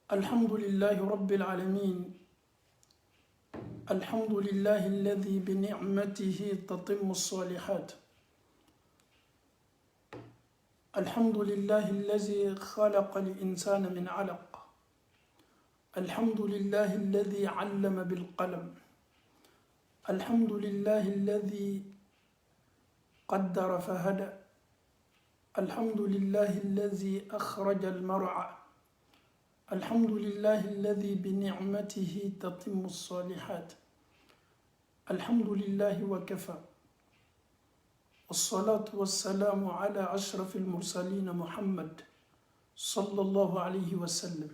الحمد لله رب العالمين. الحمد لله الذي بنعمته تتم الصالحات. الحمد لله الذي خلق الإنسان من علق. الحمد لله الذي علم بالقلم. الحمد لله الذي قدر فهدى. الحمد لله الذي أخرج المرعى. الحمد لله الذي بنعمته تتم الصالحات. الحمد لله وكفى، والصلاة والسلام على أشرف المرسلين محمد صلى الله عليه وسلم.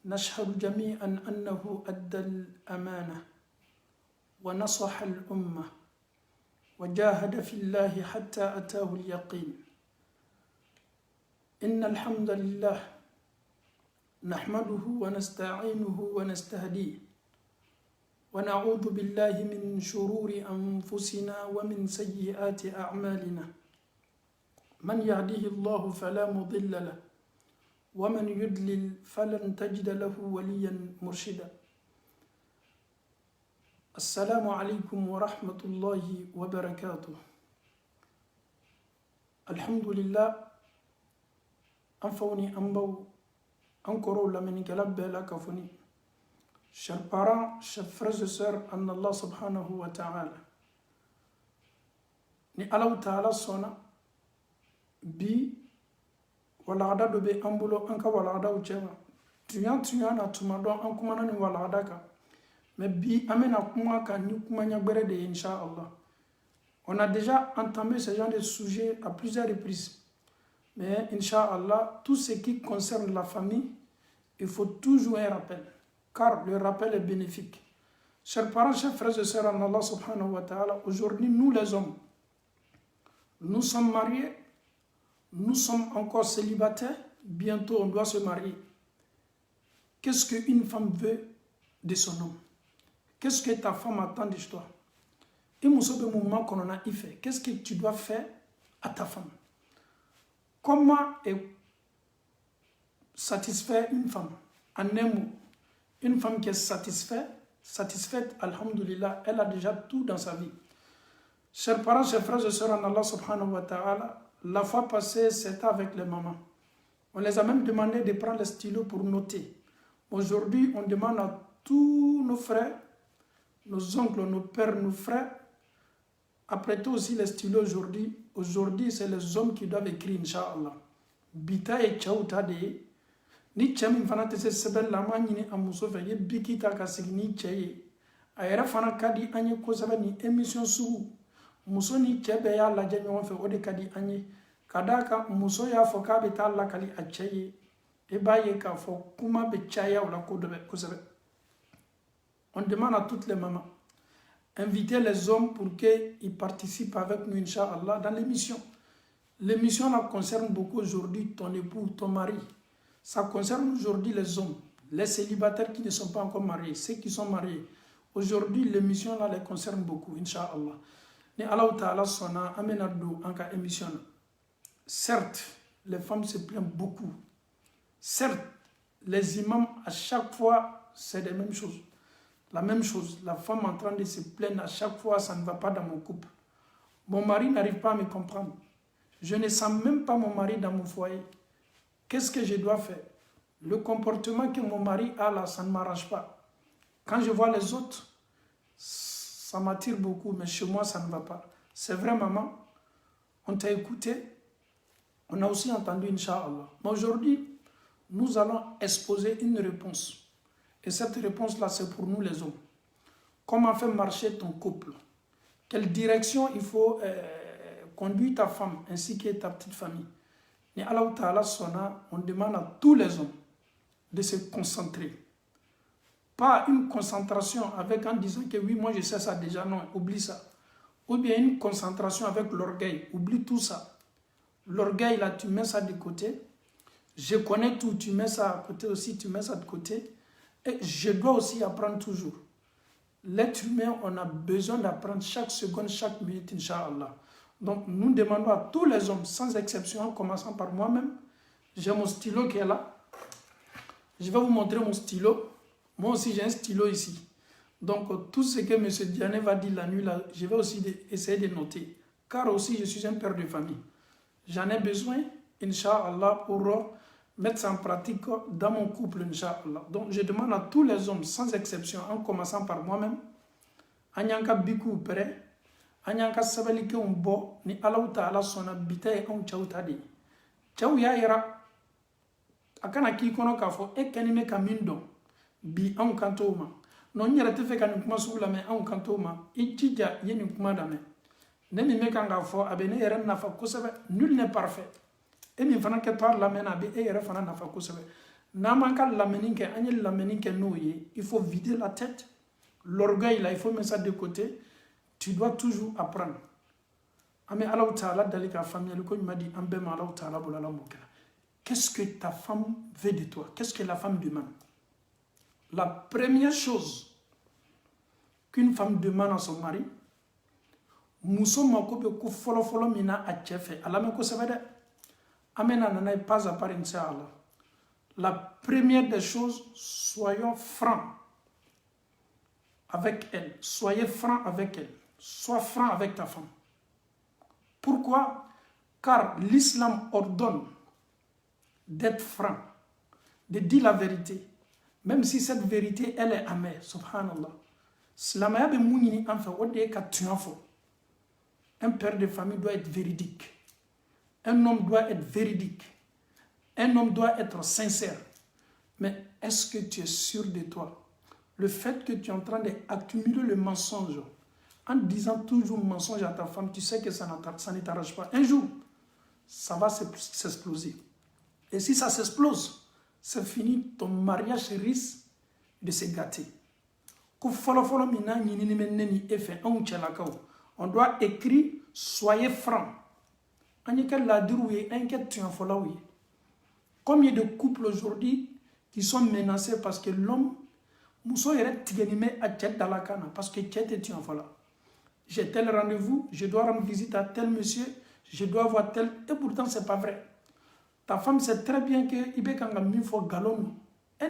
نشهد جميعا أنه أدى الأمانة ونصح الأمة وجاهد في الله حتى أتاه اليقين. إن الحمد لله نحمده ونستعينه ونستهديه ونعوذ بالله من شرور أنفسنا ومن سيئات أعمالنا. من يهده الله فلا مضل له ومن يضلل فلن تجد له وليا مرشدا. السلام عليكم ورحمة الله وبركاته. الحمد لله أنفوني أنبو encore la menikala kafuni. Chers parents, chers frères et sœurs en Allah subhanahu wa ta'ala. Ni Allah ta'ala sona bi walada do be ambulo anka walada uchema. Tuyan na tumado ankumana ni walada ka. Mais bi amena kuma ka ni kuma nyabere de inshallah. On a déjà entamé ce genre de sujet à plusieurs reprises. Mais Inch'Allah, tout ce qui concerne la famille, il faut toujours un rappel, car le rappel est bénéfique. Chers parents, chers frères et sœurs en Allah subhanahu wa ta'ala, aujourd'hui, nous les hommes, nous sommes mariés, nous sommes encore célibataires, bientôt on doit se marier. Qu'est-ce qu'une femme veut de son homme? Qu'est-ce que ta femme attend de toi? Et qu'est-ce que tu dois faire à ta femme? Comment satisfaire une femme? En un mot, une femme qui est satisfaite, alhamdulillah, elle a déjà tout dans sa vie. Chers parents, chers frères et sœurs en Allah subhanahu wa ta'ala, la fois passée, c'était avec les mamans. On les a même demandé de prendre le stylo pour noter. Aujourd'hui, on demande à tous nos frères, nos oncles, nos pères, nos frères, après tout aussi les stylos aujourd'hui c'est les hommes qui doivent écrire, Inch'Allah. Bita et chauta de ni chami fana te se sebel la mani amuso fe ye bikita ka signi cheye ayera fana kadi anye ko sabe ni émission su muso ni chebe ya la janyo fe ode kadi anye kadaka muso ya fo ka be ta la kali a cheye e baye ka fo kuma be chaya wala ko de ko sabe. On demande à toutes les mamans, inviter les hommes pour qu'ils participent avec nous, Inch'Allah, dans l'émission. L'émission la concerne beaucoup aujourd'hui ton époux, ton mari. Ça concerne aujourd'hui les hommes, les célibataires qui ne sont pas encore mariés, ceux qui sont mariés. Aujourd'hui, l'émission là les concerne beaucoup, Inch'Allah. Ni Allah Ta'ala sona amenado anka émission. Certes, les femmes se plaignent beaucoup. Certes, les imams, à chaque fois, c'est les mêmes choses. La même chose, la femme en train de se plaindre à chaque fois, ça ne va pas dans mon couple. Mon mari n'arrive pas à me comprendre. Je ne sens même pas mon mari dans mon foyer. Qu'est-ce que je dois faire? Le comportement que mon mari a là, ça ne m'arrange pas. Quand je vois les autres, ça m'attire beaucoup, mais chez moi, ça ne va pas. C'est vrai, maman, on t'a écouté, on a aussi entendu, Inch'Allah. Mais aujourd'hui, nous allons exposer une réponse. Et cette réponse-là, c'est pour nous les hommes. Comment faire marcher ton couple? Quelle direction il faut conduire ta femme ainsi que ta petite famille? Et Allah Ta'ala sona, on demande à tous les hommes de se concentrer. Pas une concentration avec en disant que oui, moi je sais ça déjà, non, oublie ça. Ou bien une concentration avec l'orgueil, oublie tout ça. L'orgueil là, tu mets ça de côté. Je connais tout, tu mets ça à côté aussi, tu mets ça de côté. Et je dois aussi apprendre toujours. L'être humain, on a besoin d'apprendre chaque seconde, chaque minute, Inch'Allah. Donc, nous demandons à tous les hommes, sans exception, en commençant par moi-même. J'ai mon stylo qui est là. Je vais vous montrer mon stylo. Moi aussi, j'ai un stylo ici. Donc, tout ce que M. Diané va dire la nuit, là, je vais aussi essayer de noter. Car aussi, je suis un père de famille. J'en ai besoin, Inch'Allah, pour mettre ça en pratique dans mon couple, Inch'Allah. Donc, je demande à tous les hommes, sans exception, en commençant par moi-même, Anyanka Biku Pere, Anyanka Sabelike Umbo, ni Alauta ala sona bitaye on chautadi. Chau ya ira, akana ki kono kafo, kenime kamindo, bi on kantoma. Non yɛrɛ tɛ fɛ ka nin kuma sugu lamɛn anw kan t'o ma I jija ye nin kuma lamɛn ne min bɛ kan k'a fɔ a bɛ ne yɛrɛ nafa kosɛbɛ nul n'est parfait e min fana kɛtɔ a lamɛn na a bɛ e yɛrɛ fana nafa kosɛbɛ n'an m'an ka lamɛnni kɛ an ye lamɛnni kɛ n'o ye il faut vider la tête l'orgueil là il faut mettre ça de côté tu dois toujours apprendre an bɛ Alahu Taala dali ka faamuyali ko ɲuman di an bɛɛ ma Alahu Taala bolo Ala m'o kɛ qu'est-ce que ta femme veut de toi qu'est-ce que la femme demande. La première chose qu'une femme demande à son mari, muso mako be ko folo folo mina a cɛ fɛ ala mɛ kosɛbɛ dɛ an bɛna nana ye pas à pas inchallah. La première des choses, soyons francs avec elle, soyez francs avec elle, sois franc avec ta femme. Pourquoi? Car l'islam ordonne d'être franc, de dire la vérité. Même si cette vérité, elle est amère, subhanallah. Silamaya be mun ɲini an fɛ o de ye ka tiɲɛ fɔ. Un père de famille doit être véridique. Un homme doit être véridique. Un homme doit être sincère. Mais est-ce que tu es sûr de toi? Le fait que tu es en train d'accumuler le mensonge, en disant toujours mensonge à ta femme, tu sais que ça ne t'arrange pas. Un jour, ça va s'exploser. Et si ça s'explose, c'est fini, ton mariage risque de se gâter. On doit écrire, soyez francs. Combien de couples aujourd'hui qui sont menacés parce que l'homme, parce que j'ai tel rendez-vous, je dois rendre visite à tel monsieur, je dois voir tel, et pourtant c'est pas vrai. Ta femme sait très bien que elle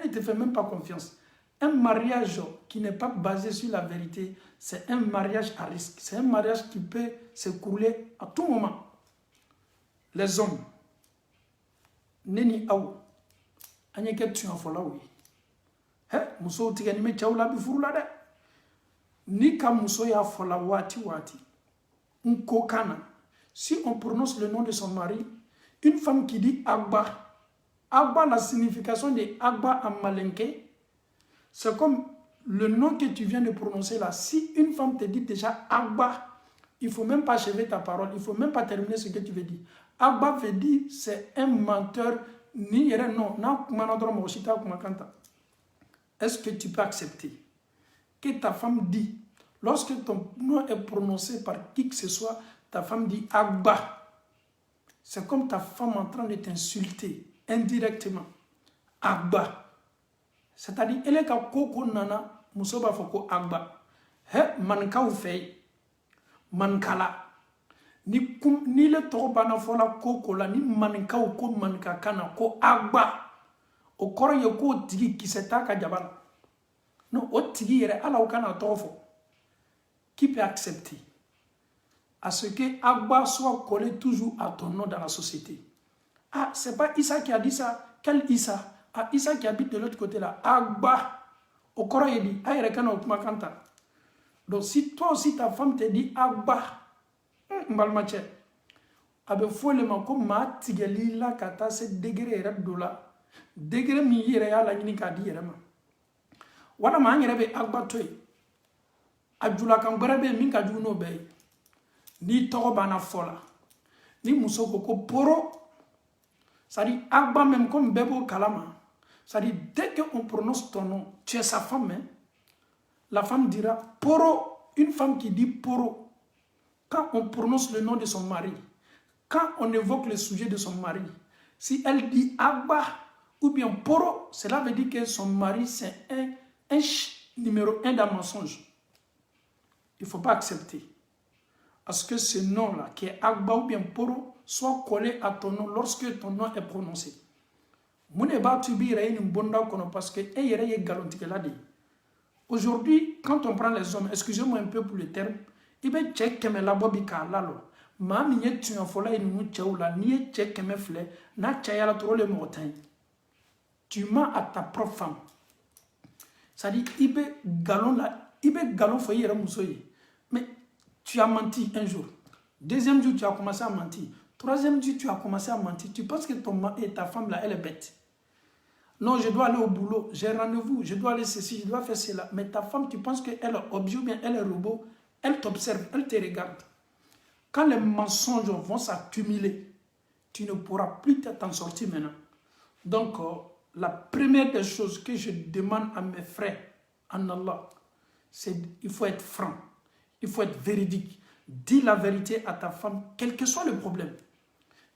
ne te fait même pas confiance. Un mariage qui n'est pas basé sur la vérité, c'est un mariage à risque. C'est un mariage qui peut s'écrouler à tout moment. Les hommes, neni aou, anyeke tu en fola oui. Muso tigani me chaula bi furula de. Ni ka muso ya fola wati wati. Nkokana. Si on prononce le nom de son mari, une femme qui dit Agba, Agba, la signification de Agba en malinké, c'est comme le nom que tu viens de prononcer là. Si une femme te dit déjà Agba, il ne faut même pas achever ta parole, il ne faut même pas terminer ce que tu veux dire. Agba veut dire c'est un menteur, ni non, est-ce que tu peux accepter que ta femme dit, lorsque ton nom est prononcé par qui que ce soit, ta femme dit Agba? C'est comme ta femme en train de t'insulter indirectement. Agba. C'est-à-dire, elle est comme koko nana, musoba foko agba. He manka ou fei. Mankala. Ni le torobana fola koko la, ni manka ou ko manka kana, ko agba. O koro ye ko tigi kiseta ka jabala. Non, o tigi yere ala ou kana torofo. Qui peut accepter? À ce que Agba soit collé toujours à ton nom dans la société. Ah, c'est pas Issa qui a dit ça. Quel Issa? Ah, Issa qui habite de l'autre côté là. Agba. Au Coran, il dit, Aïrekana ou Kumakanta. Donc, si toi aussi ta femme te dit Agba, Mbalmache, abe folema ko ma tigeli la kata se degré dola. Degré mi yere ya la nyini ka di yere ma. Wala ma nyere be Agba toy. Ajula kan berebe min ka juno be. Ni toro bana fola. Ni muso ko poro. Ça dit, Agba même comme Bebo Kalama. Ça dit, dès qu'on prononce ton nom, tu es sa femme. Hein? La femme dira Poro. Une femme qui dit Poro. Quand on prononce le nom de son mari, quand on évoque le sujet de son mari, si elle dit Agba ou bien Poro, cela veut dire que son mari, c'est un numéro 1 d'un mensonge. Il ne faut pas accepter. Parce que ce nom-là, qui est Agba ou bien Poro, soit collé à ton nom lorsque ton nom est prononcé. Parce que aujourd'hui, quand on prend les hommes, excusez-moi un peu pour le terme, il va checker mais la bobi ka lalo. Mami nye tu en fola et nous tchaoula, ni check mais flé, na tchaya trop le montagne. Tu mens à ta propre femme. Ça dit, il va galon là, il va galon foyer la moussoye. Mais tu as menti un jour. Deuxième jour, tu as commencé à mentir. Troisième jour, tu as commencé à mentir. Tu penses que ta femme là, elle est bête. Non, je dois aller au boulot, j'ai rendez-vous, je dois aller ceci, je dois faire cela. Mais ta femme, tu penses qu'elle est objet ou bien elle est robot, elle t'observe, elle te regarde. Quand les mensonges vont s'accumuler, tu ne pourras plus t'en sortir maintenant. Donc, la première des choses que je demande à mes frères en Allah, c'est qu'il faut être franc, il faut être véridique. Dis la vérité à ta femme, quel que soit le problème,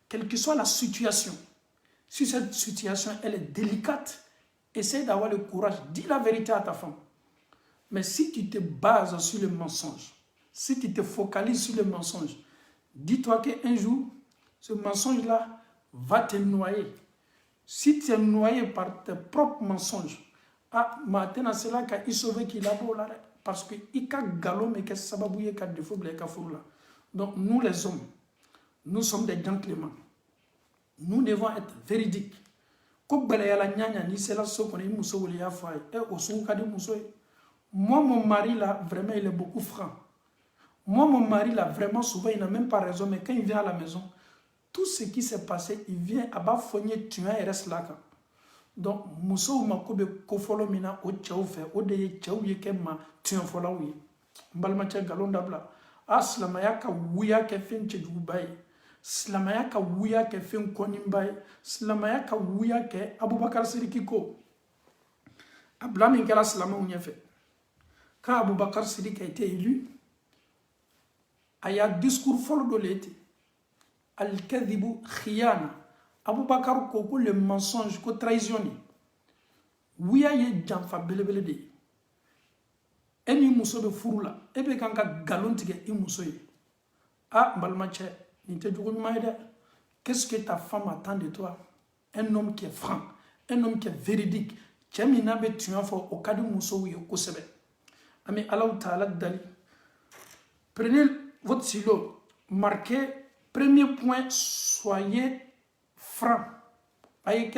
quelle que soit la situation. Si cette situation, elle est délicate, essaie d'avoir le courage, dis la vérité à ta femme. Mais si tu te bases sur le mensonge, si tu te focalises sur le mensonge, dis-toi qu'un jour, ce mensonge-là va te noyer. Si tu es noyé par tes propres mensonges, maintenant c'est là qu'il sauve qu'il a beau là, parce que il a galop mais que ça va bouiller qu'à défaut de là. Donc nous les hommes, nous sommes des gentlemen. Nous devons être véridiques. Moi, mon mari, là, vraiment, il est beaucoup franc. Moi, mon mari, là, vraiment, souvent, il n'a même pas raison. Mais quand il vient à la maison, tout ce qui s'est passé, il vient à bas fogner, tu et reste là. Donc, Mousso Makobe Kofolo Mina, au Tchao fait, au de Tchao Yekema, tu en fola oui. Mbalmacha Galondabla. Slamayaka Wuya Kefin Chedoubaye. Silamaya ka wuya ke fen konimbaye, silamaya ka wuya ke Aboubakar Sidiki ko. Abla min kɛra silamɛw ɲɛfɛ. Quand Aboubakar Sidiki a été élu, a y'a discours fɔlɔ dɔ le ten. Al-kadhibu khiyana. Aboubakar ko ko le mensonge, ko trahison ni. Wuya ye janfa belebele de ye. E ni muso bɛ furu la, e bɛ kan ka galon tigɛ i muso ye. Ah, mbalimacɛ. Qu'est-ce que ta femme attend de toi? Un homme qui est franc, un homme qui est véridique. Ami Allah Ta'ala Dali. Prenez votre stylo, marquez, premier point, soyez franc. Il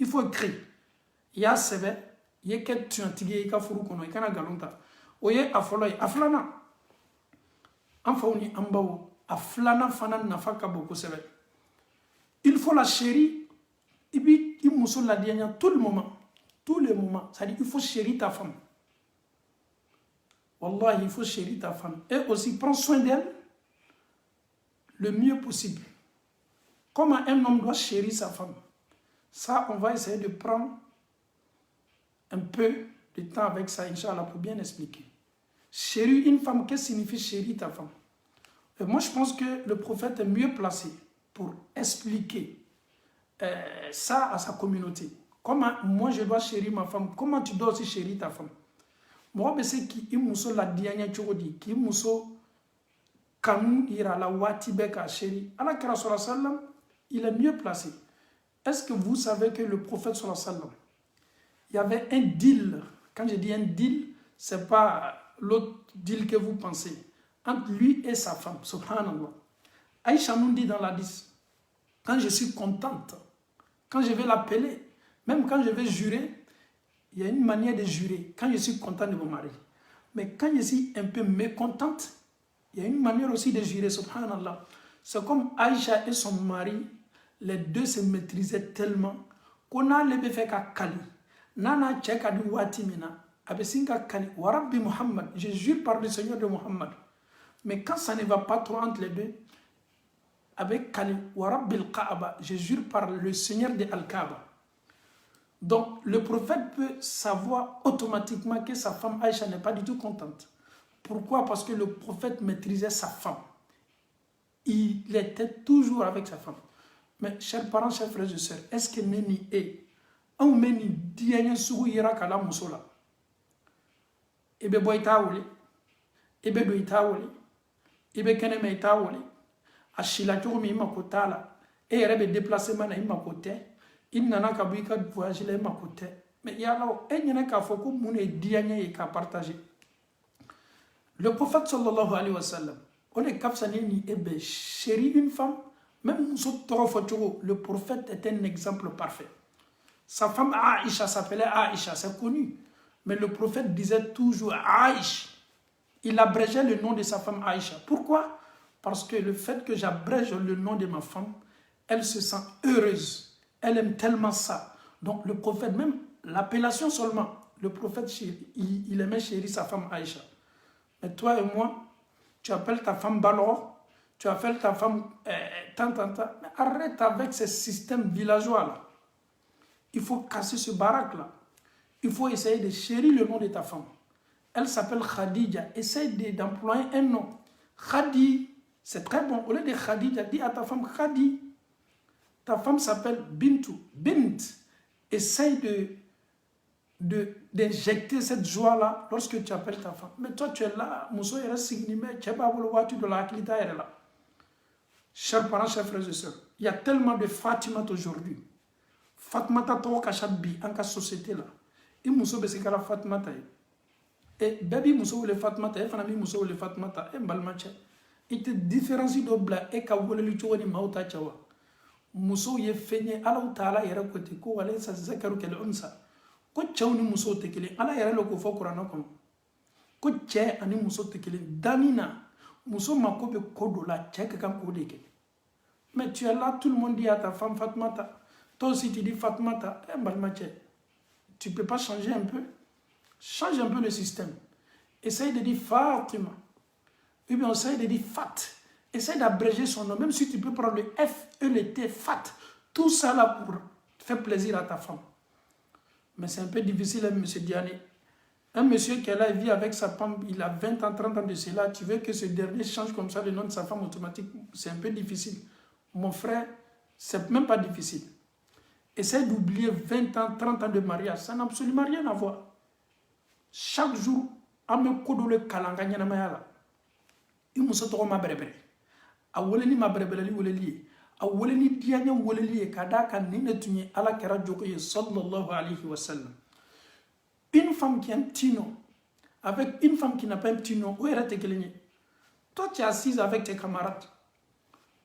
faut écrire. Il y a sebe, il y a quel tu as tigé, il y a furu kono, il y a galonta. Oye afoloy, aflana. Anfauni ambao. Aflana fana nafaka beaucoup c'est vrai. Il faut la chérir. Et puis il mousso la dianya tout le moment. Tous les moments. Ça dit il faut chérir ta femme. Wallah, il faut chérir ta femme. Et aussi prends soin d'elle le mieux possible. Comment un homme doit chérir sa femme. Ça, on va essayer de prendre un peu de temps avec ça, Inch'Allah, pour bien expliquer. Chérir une femme, qu'est-ce que signifie chérir ta femme? Et moi, je pense que le prophète est mieux placé pour expliquer ça à sa communauté. Comment moi, je dois chérir ma femme? Comment tu dois aussi chérir ta femme? Moi, je sais qu'il mousso la dianya chorodi, qu'il mousso kanou ira la watibeka chéri. Allah Kara sallallahu alayhi wa sallam, il est mieux placé. Est-ce que vous savez que le prophète sallallahu alayhi wa sallam, il y avait un deal? Quand je dis un deal, ce n'est pas l'autre deal que vous pensez. Entre lui et sa femme, subhanallah. Aïcha nous dit dans l'hadith, quand je suis contente, quand je vais l'appeler, même quand je vais jurer, il y a une manière de jurer quand je suis contente de mon mari. Mais quand je suis un peu mécontente, il y a une manière aussi de jurer, subhanallah. C'est comme Aïcha et son mari, les deux se maîtrisaient tellement qu'on a les fait qu'à Kali. Nana tcheka du watimina, abesinka Kali, Warabbi Muhammad, je jure par le Seigneur de Muhammad. Mais quand ça ne va pas trop entre les deux, avec Kali, Warabbil Kaaba, je jure par le Seigneur de Al-Kaaba. Donc, le prophète peut savoir automatiquement que sa femme Aïcha n'est pas du tout contente. Pourquoi? Parce que le prophète maîtrisait sa femme. Il était toujours avec sa femme. Mais, chers parents, chers frères et sœurs, est-ce que Neni est un meni dianya sugu ira kala musola? Ebe boita wole, ebe doita wole, ebe keneme ita wole, ashila churu mi makotala, e rebe déplacement na imakote. il nana ka b'i ka voyage la ma ko tɛ mais yala e ɲɛna k'a fɔ ko mun de diya ɲɛ ye k'a partager. Le prophète sallallahu alayhi wa sallam, on est kapsani ni ebe chéri une femme, même muso tɔgɔ fɔ cogo, le prophète est un exemple parfait. Sa femme Aïcha s'appelait Aïcha, c'est connu. Mais le prophète disait toujours Aïcha. Il abrégeait le nom de sa femme Aïcha. Pourquoi? Parce que le fait que j'abrège le nom de ma femme, elle se sent heureuse. Elle aime tellement ça. Donc le prophète, même l'appellation seulement, le prophète, il aimait chérir sa femme Aïcha. Mais toi et moi, tu appelles ta femme Balor, tu appelles ta femme tant. Mais arrête avec ces systèmes villageois-là. Il faut casser ce baraque-là. Il faut essayer de chérir le nom de ta femme. Elle s'appelle Khadija. Essaye d'employer un nom. Khadi, c'est très bon. Au lieu de Khadija, dis à ta femme Khadi. Ta femme s'appelle Bintou. Bint. Essaye d'injecter cette joie-là lorsque tu appelles ta femme. Mais toi, tu es là. Mousso est signimé. Tu n'es pas vouloir de la Aklita est là. Chers parents, chers frères et sœurs, il y a tellement de Fatima aujourd'hui. Fatmata to kashabi en ka société là. I muso be sekala Fatmata et baby muso le Fatmata e fana mi muso le Fatmata e balmache. Ite différencie do bla e ka wole lu chogoni mauta chawa. Muso ye fenye ala taala yere ko te ko wala sa zakaru kel unsa. Ko chawni muso te kele ala yere lo ko fo qur'an ko. Ko che ani muso te kele damina muso makobe kodo la che ka kan ko de ke. Mais tu es là, tout le monde dit à ta femme Fatmata. Toi aussi tu dis Fatmata, tu ne peux pas changer un peu? Change un peu le système. Essaye de dire Fatima. Et bien essaye de dire Fat. Essaye d'abréger son nom. Même si tu peux prendre le F et le T, Fat. Tout ça là pour faire plaisir à ta femme. Mais c'est un peu difficile, hein, monsieur Diané. Un monsieur qui est là, il vit avec sa femme, il a 20 ans, 30 ans de cela. Tu veux que ce dernier change comme ça le nom de sa femme automatiquement? C'est un peu difficile. Mon frère, c'est même pas difficile. Essaye d'oublier 20 ans, 30 ans de mariage. Ça n'a absolument rien à voir. Chaque jour, on me kodole kalanga nyanamaya la. Il me soto ma brebere. A woleni ma brebere li woleli. A woleni dianya woleli kadaka nine tunye ala kera jokoye sallallahu alayhi wa sallam. Une femme qui a un petit nom, avec une femme qui n'a pas un petit nom, où est-elle te? Toi, tu es assise avec tes camarades.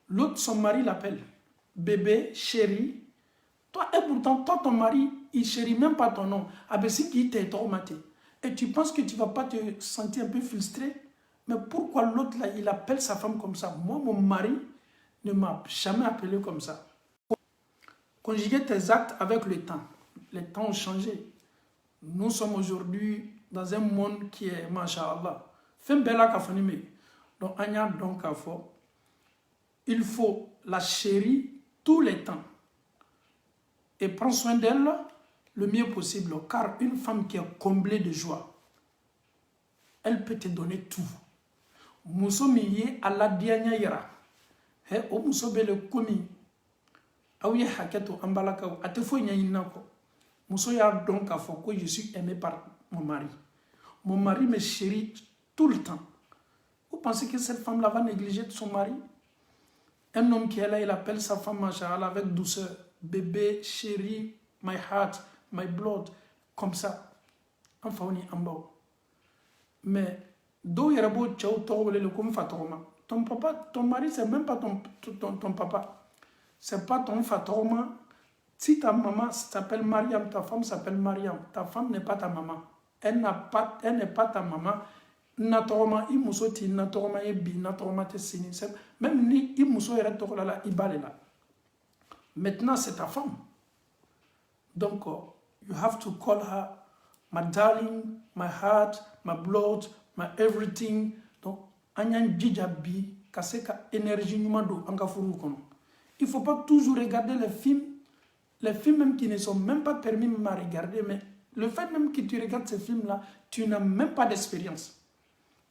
L'autre, son mari l'appelle bébé, chéri. Toi, et pourtant, toi, ton mari, il ne chérit même pas ton nom. Abessi qui t'est traumatisé. Et tu penses que tu ne vas pas te sentir un peu frustré? Mais pourquoi l'autre, là, il appelle sa femme comme ça? Moi, mon mari ne m'a jamais appelé comme ça. Conjuguer tes actes avec le temps. Les temps ont changé. Nous sommes aujourd'hui dans un monde qui est, masha'Allah, fait bella kafanime. Donc, il faut la chérir tous les temps. Et prends soin d'elle le mieux possible. Car une femme qui est comblée de joie, elle peut te donner tout. Muso miye ala dianya yara. He o muso bele komi. Aouye haketo ambalaka ate fo nya yinako. Muso ya donc a fo que je suis aimé par mon mari. Mon mari me chérit tout le temps. Vous pensez que cette femme-là va négliger son mari? Un homme qui est là, il appelle sa femme machallah avec douceur. Bébé, chéri, my heart, my blood. Comme ça. Enfin, on est en bas. Mais, d'où il y a beau tchao toro le comme fatoroma. Ton papa, ton mari, c'est même pas ton papa. C'est pas ton fatoroma. Si ta maman s'appelle Mariam, ta femme s'appelle Mariam. Ta femme n'est pas ta maman. Elle n'est pas ta maman. Natoroma imuso ti natoroma ebi natoroma te sini. Même ni imuso ere torola la ibale la. Maintenant c'est ta femme. Donc you have to call her my darling, my heart, my blood, my everything. Donc anyan djijabi kaseka énergie numado anga furu kono. Il faut pas toujours regarder les films même qui ne sont même pas permis même à regarder, mais le fait même que tu regardes ces films-là, tu n'as même pas d'expérience.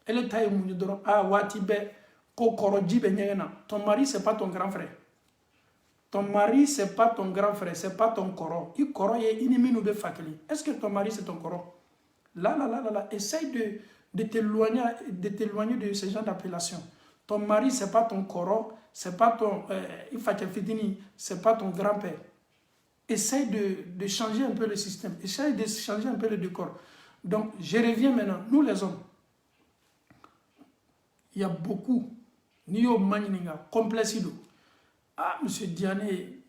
Et le taille mounidoro, ah, watibe, kokoroji benyena. Ton mari, c'est pas ton grand frère. Ton mari, c'est pas ton grand frère, c'est pas ton koro. Il koro est inimi nous fakeli. Est-ce que ton mari, c'est ton koro? Là, essaye de t'éloigner de ce genre d'appellation. Ton mari, c'est pas ton koro, c'est pas ton, c'est pas ton grand-père. essaye de changer un peu le système, essaye de changer un peu le décor. Donc, je reviens maintenant, nous les hommes, il y a beaucoup, Nio Magninga, complexido. Ah, monsieur Diané,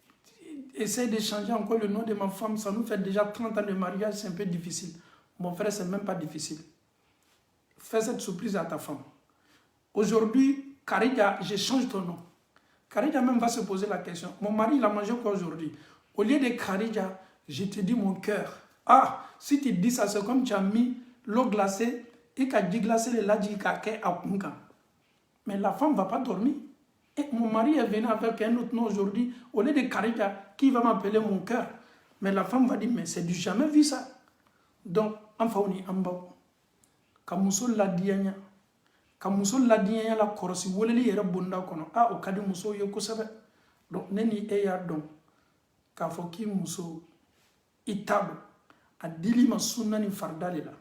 essaye de changer encore le nom de ma femme, ça nous fait déjà 30 ans de mariage, c'est un peu difficile. Mon frère, c'est même pas difficile. Fais cette surprise à ta femme. Aujourd'hui, Karida, je change ton nom. Karida même va se poser la question. Mon mari, il a mangé quoi aujourd'hui? Au lieu de Karida, je te dis mon cœur. Ah, si tu dis ça, c'est comme tu as mis l'eau glacée et tu as dit glacer le ladji kake à Kunka. Mais la femme ne va pas dormir. Et mon mari est venu avec un autre nom aujourd'hui. Au lieu de Karida, qui va m'appeler mon cœur? Mais la femme va dire, mais c'est du jamais vu ça. Donc, enfin, on y est. Kamuso ladiyanya kamuso ladiyanya la korosi woleli yere bonda kono a o kadi muso yo ko sabe donc neni e ya don ka foki muso itabo adili ma sunna ni fardali la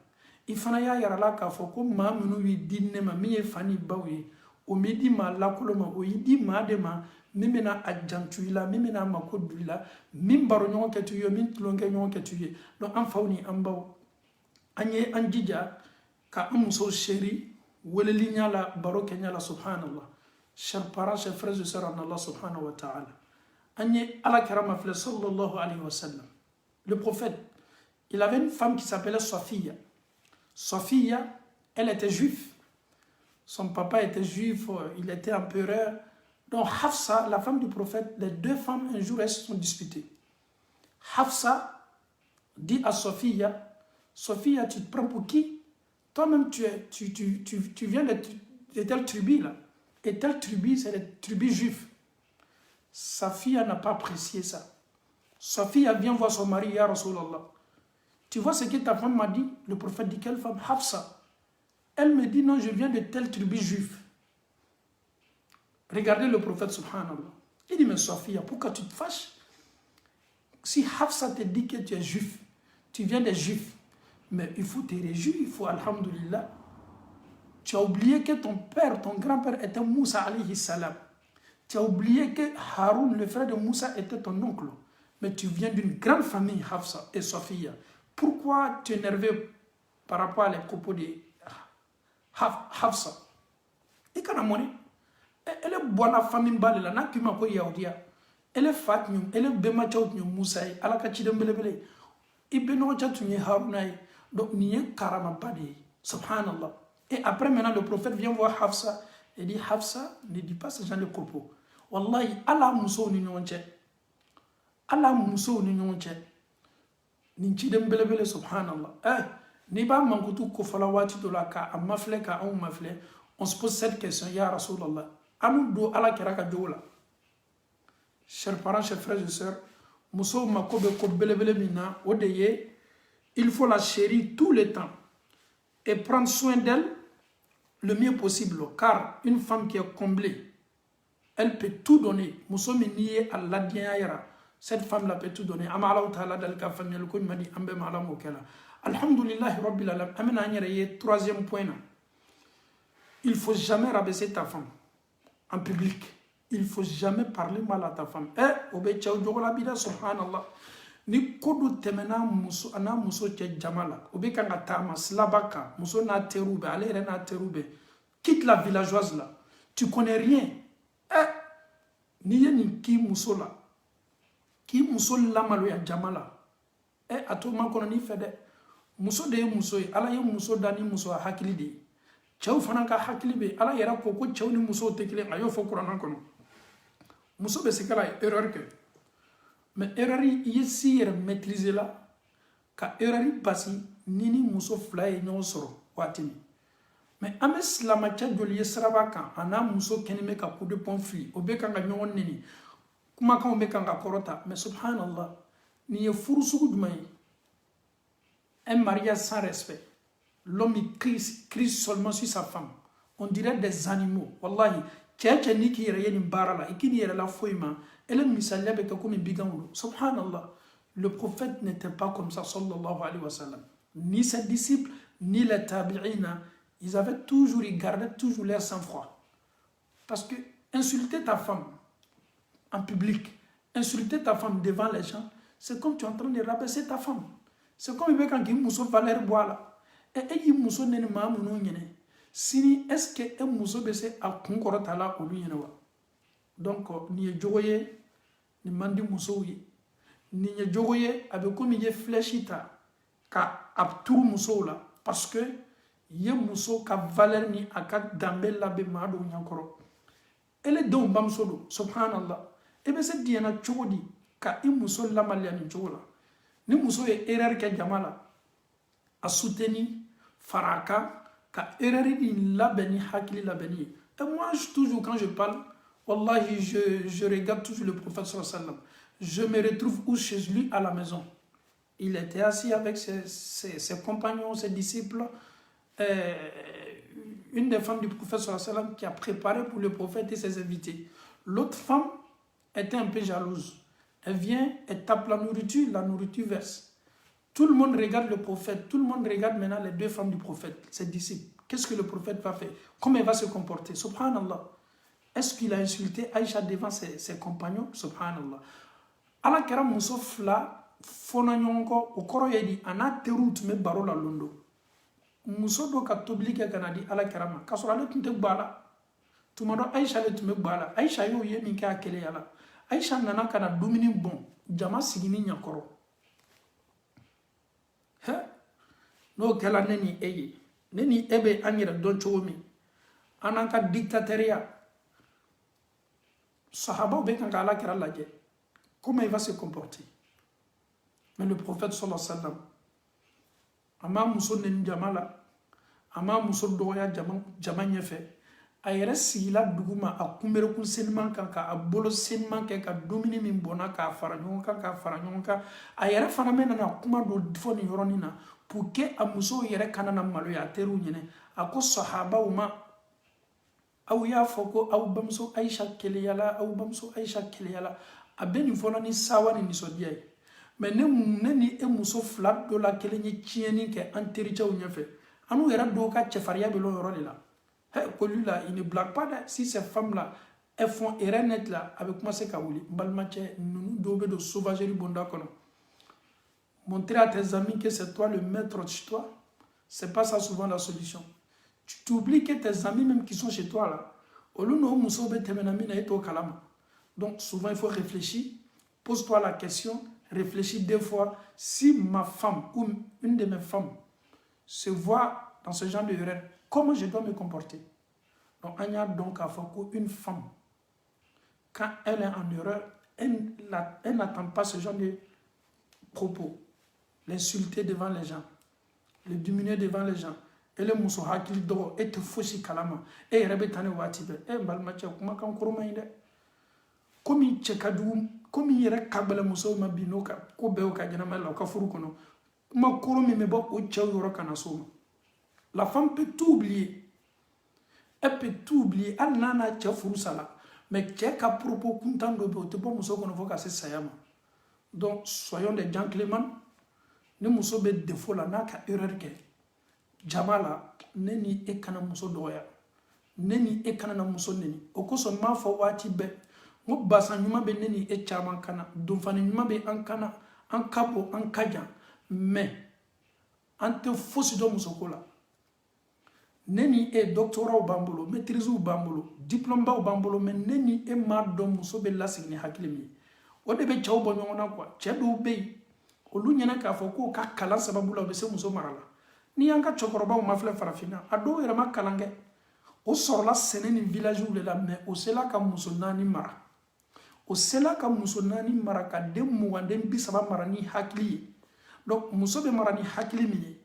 ifana ya yara la ka foko ma munu wi dinne ma mi e fani bawe o medi ma la koloma o yidi ma de ma mimena ajantuila mimena makoduila min baro nyon ketu yo min tlonge nyon ketu ye donc en fawni en baw anye anjija ka amuso chéri weleli nyala baro kenyala subhanallah chers parents chers frères et sœurs en Allah subhanahu wa ta'ala anye ala karama fle sallallahu alayhi wa sallam le prophète il avait une femme qui s'appelait Sophia. Sophia, elle était juive, son papa était juif, il était empereur. Donc Hafsa, la femme du prophète, les deux femmes un jour elles se sont disputées. Hafsa dit à Sophia, Sophia, tu te prends pour qui? Toi-même, tu viens de telle tribu là. Et telle tribu, c'est les tribus juives. Sa fille n'a pas apprécié ça. Sa fille vient voir son mari, Ya Rasulallah. Tu vois ce que ta femme m'a dit? Le prophète dit, quelle femme? Hafsa. Elle me dit, non, je viens de telle tribu juive. Regardez le prophète, subhanallah. Il dit, mais Sophia, pourquoi tu te fâches? Si Hafsa te dit que tu es juif, tu viens des juifs, mais il faut te réjouir, il faut, alhamdulillah. Tu as oublié que ton père, ton grand-père était Moussa alayhi salam. Tu as oublié que Haroun, le frère de Moussa, était ton oncle. Mais tu viens d'une grande famille, Hafsa et Sophia. Pourquoi tu es énervé par rapport à les propos de Hafsa? Et quand on elle est bonne famille, elle est bonne famille, elle est fatime, elle est bonne famille, Moussa, elle est bonne famille. Donc, subhanallah. Et après, maintenant, le prophète vient voir Hafsa et dit, Hafsa, ne dis pas ce genre de propos. Wallahi, Allah Mousso ni nyonche. Allah Mousso ni nyonche. Ninchi dem belebele, subhanallah. Ni ba mankutu kofala wati do la ka, a mafle ka, a mafle. On se pose cette question, Ya Rasulallah. Anou do Allah keraka jola. Chers parents, chers frères et sœurs, Mousso makobe ko belebele mina, odeye, il faut la chérir tout le temps et prendre soin d'elle le mieux possible, car une femme qui est comblée, elle peut tout donner. Cette femme-là peut tout donner. Alhamdulillah Rabbil Alamin. Troisième point, il ne faut jamais rabaisser ta femme en public. Il ne faut jamais parler mal à ta femme. Subhanallah. Ni kodu temena muso ana muso che jamala obe kanga tama slabaka muso na terube alere na terube quitte la villageoise là, tu connais rien, ni yeni ki muso la malo ya jamala atoma kono ni fede muso de muso ala ye muso dani muso hakili de chew fana ka hakili be ala yera ko chew ni muso tekile ayo fo qur'an kono muso be sekala erreur que. Mais erreur ici maîtriser là, ka erreur passi nini muso fly nyon soro watini. Mais ames la matière de l'Yesrabaka, ana muso kenime ka coup de pomfri, obekanga nyon nini, kuma ka obekanga korota, mais subhanallah, ni ye furusugu dumai. Un mariage sans respect. L'homme crie seulement sur sa femme. On dirait des animaux. Wallahi, tchétché ni ki yere ni barala, ikini yere la foima. Subhanallah, le prophète n'était pas comme ça, sallallahu alayhi wa sallam. Ni ses disciples, ni les tabi'ina, ils avaient toujours, ils gardaient toujours leur sang-froid. Parce que insulter ta femme en public, insulter ta femme devant les gens, c'est comme tu es en train de rabaisser ta femme. C'est comme quand il muso valeur bois là. Et il muso n'est pas mon sini est-ce que un muso be se a kunkoro tala olu yene wa. Donc ni ye jogo ye ni mandi muso ye ni ye jogo ye abe comme ye flèchita ka abturu muso la parce que ye muso ka valeur ni aka dambe labe mado nyankoro ele don bamso do subhanallah e be se diena chogodi ka i muso la maliani chogola ni muso ye erreur ke jamala a soutenir faraka ka erreur di labeni hakili labeni. Et moi toujours quand je parle wallahi je regarde toujours le prophète sallallahu alayhi wa sallam. Je me retrouve où chez lui à la maison. Il était assis avec ses compagnons, ses disciples. Une des femmes du prophète sallallahu alayhi wa sallam qui a préparé pour le prophète et ses invités. L'autre femme était un peu jalouse. Elle vient, elle tape la nourriture verse. Tout le monde regarde le prophète, tout le monde regarde maintenant les deux femmes du prophète, ses disciples. Qu'est-ce que le prophète va faire? Comment il va se comporter? Subhanallah. Est-ce qu'il a insulté Aïcha devant ses compagnons? Subhanallah. Ala kera muso fla fona nyonko okoro yedi ana terut me barola londo. Muso do ka tobli ke kanadi ala kera ma. Kasora le tunte gbala. Tumado Aïcha le tume gbala. Aïcha yo ye min ka kele yala. Aïcha nana kana dumini bon. Jama sigini nyakoro. No kela neni eye. Neni ebe anyira don chomi. Ananka dictateria. Sahaba be kan ala kera laje. Comment il va se comporter? Mais le prophète sallallahu alayhi wa sallam, ama muso nen jamala, ama muso doya jama nyefe, ayere sigila duguma a kumbere kun senman kan ka a bolo senman ke ka domini min bona ka fara ɲɔgɔn kan ayere fana mena na kuma do fo ni yɔrɔnin na pour que a muso yɛrɛ kana na maloya a teriw ɲɛnɛ a ko sahabaw ma aw y'a fɔ ko aw bamuso Aïcha keleyala aw bamuso Aïcha keleyala a bɛ nin fɔla ni sawa ni nisɔndiya ye mais ne ni e muso fila dɔ la kelen ye tiɲɛni kɛ an tericɛw ɲɛfɛ an n'u yɛrɛ dɔw ka cɛfarinya bɛ l'o yɔrɔ de la. Lui là, il ne blague pas. Si ces femmes-là, elles font erreur nette là, avec moi c'est Kaouli. Nous devons de sauvagerie bonda kono. Montrer à tes amis que c'est toi le maître de chez toi, c'est pas ça souvent la solution. Tu t'oublies que tes amis même qui sont chez toi là, donc souvent il faut réfléchir, pose-toi la question, réfléchis deux fois. Si ma femme ou une de mes femmes se voit dans ce genre de erreur, comment je dois me comporter? Donc, il y a donc à faire qu'une femme, quand elle est en erreur, elle n'attend pas ce genre de propos. L'insulter devant les gens, le diminuer devant les gens. Et le mousso hakili do et te foshi kalama. Et rebetane watibe. Et balmacha kuma kan kuruma inde. Komi chekadu, komi yere kabela mousso mabinoka, ko beoka jana mala ka furu kono. Kuma kurumi mebo o chew yoro kana soma. La femme peut tout oublier. Elle peut tout oublier. Elle n'a pas furu sala. Mais qu'est-ce qu'à propos kuntan do be te bo mousso kono foka se sayama. Donc soyons des gentlemen. Ne mousso be défaut la na ka erreur ke. Jamala neni e kana muso doya neni e kana na muso neni okoso ma fo wati be ngo basa nyuma be neni e chama kana dum fani nyuma be an kana an kapo an kaja mais ante fosi do muso kola neni e doctorat au bambolo maîtrise au bambolo diplôme ba au bambolo mais neni e ma do muso be lasini hakilimi o de be chaw bo nyona quoi chedo be olu nyana ka fo ko ka kala sababu la be se muso marala ni yanka chokoroba ma fleur farafina ado yera ma kalange o sorla sene ni village où la mais o sela ka musonani mara o sela ka musonani mara ka dem muwande bisaba mara ni hakili donc muso be mara ni hakili mi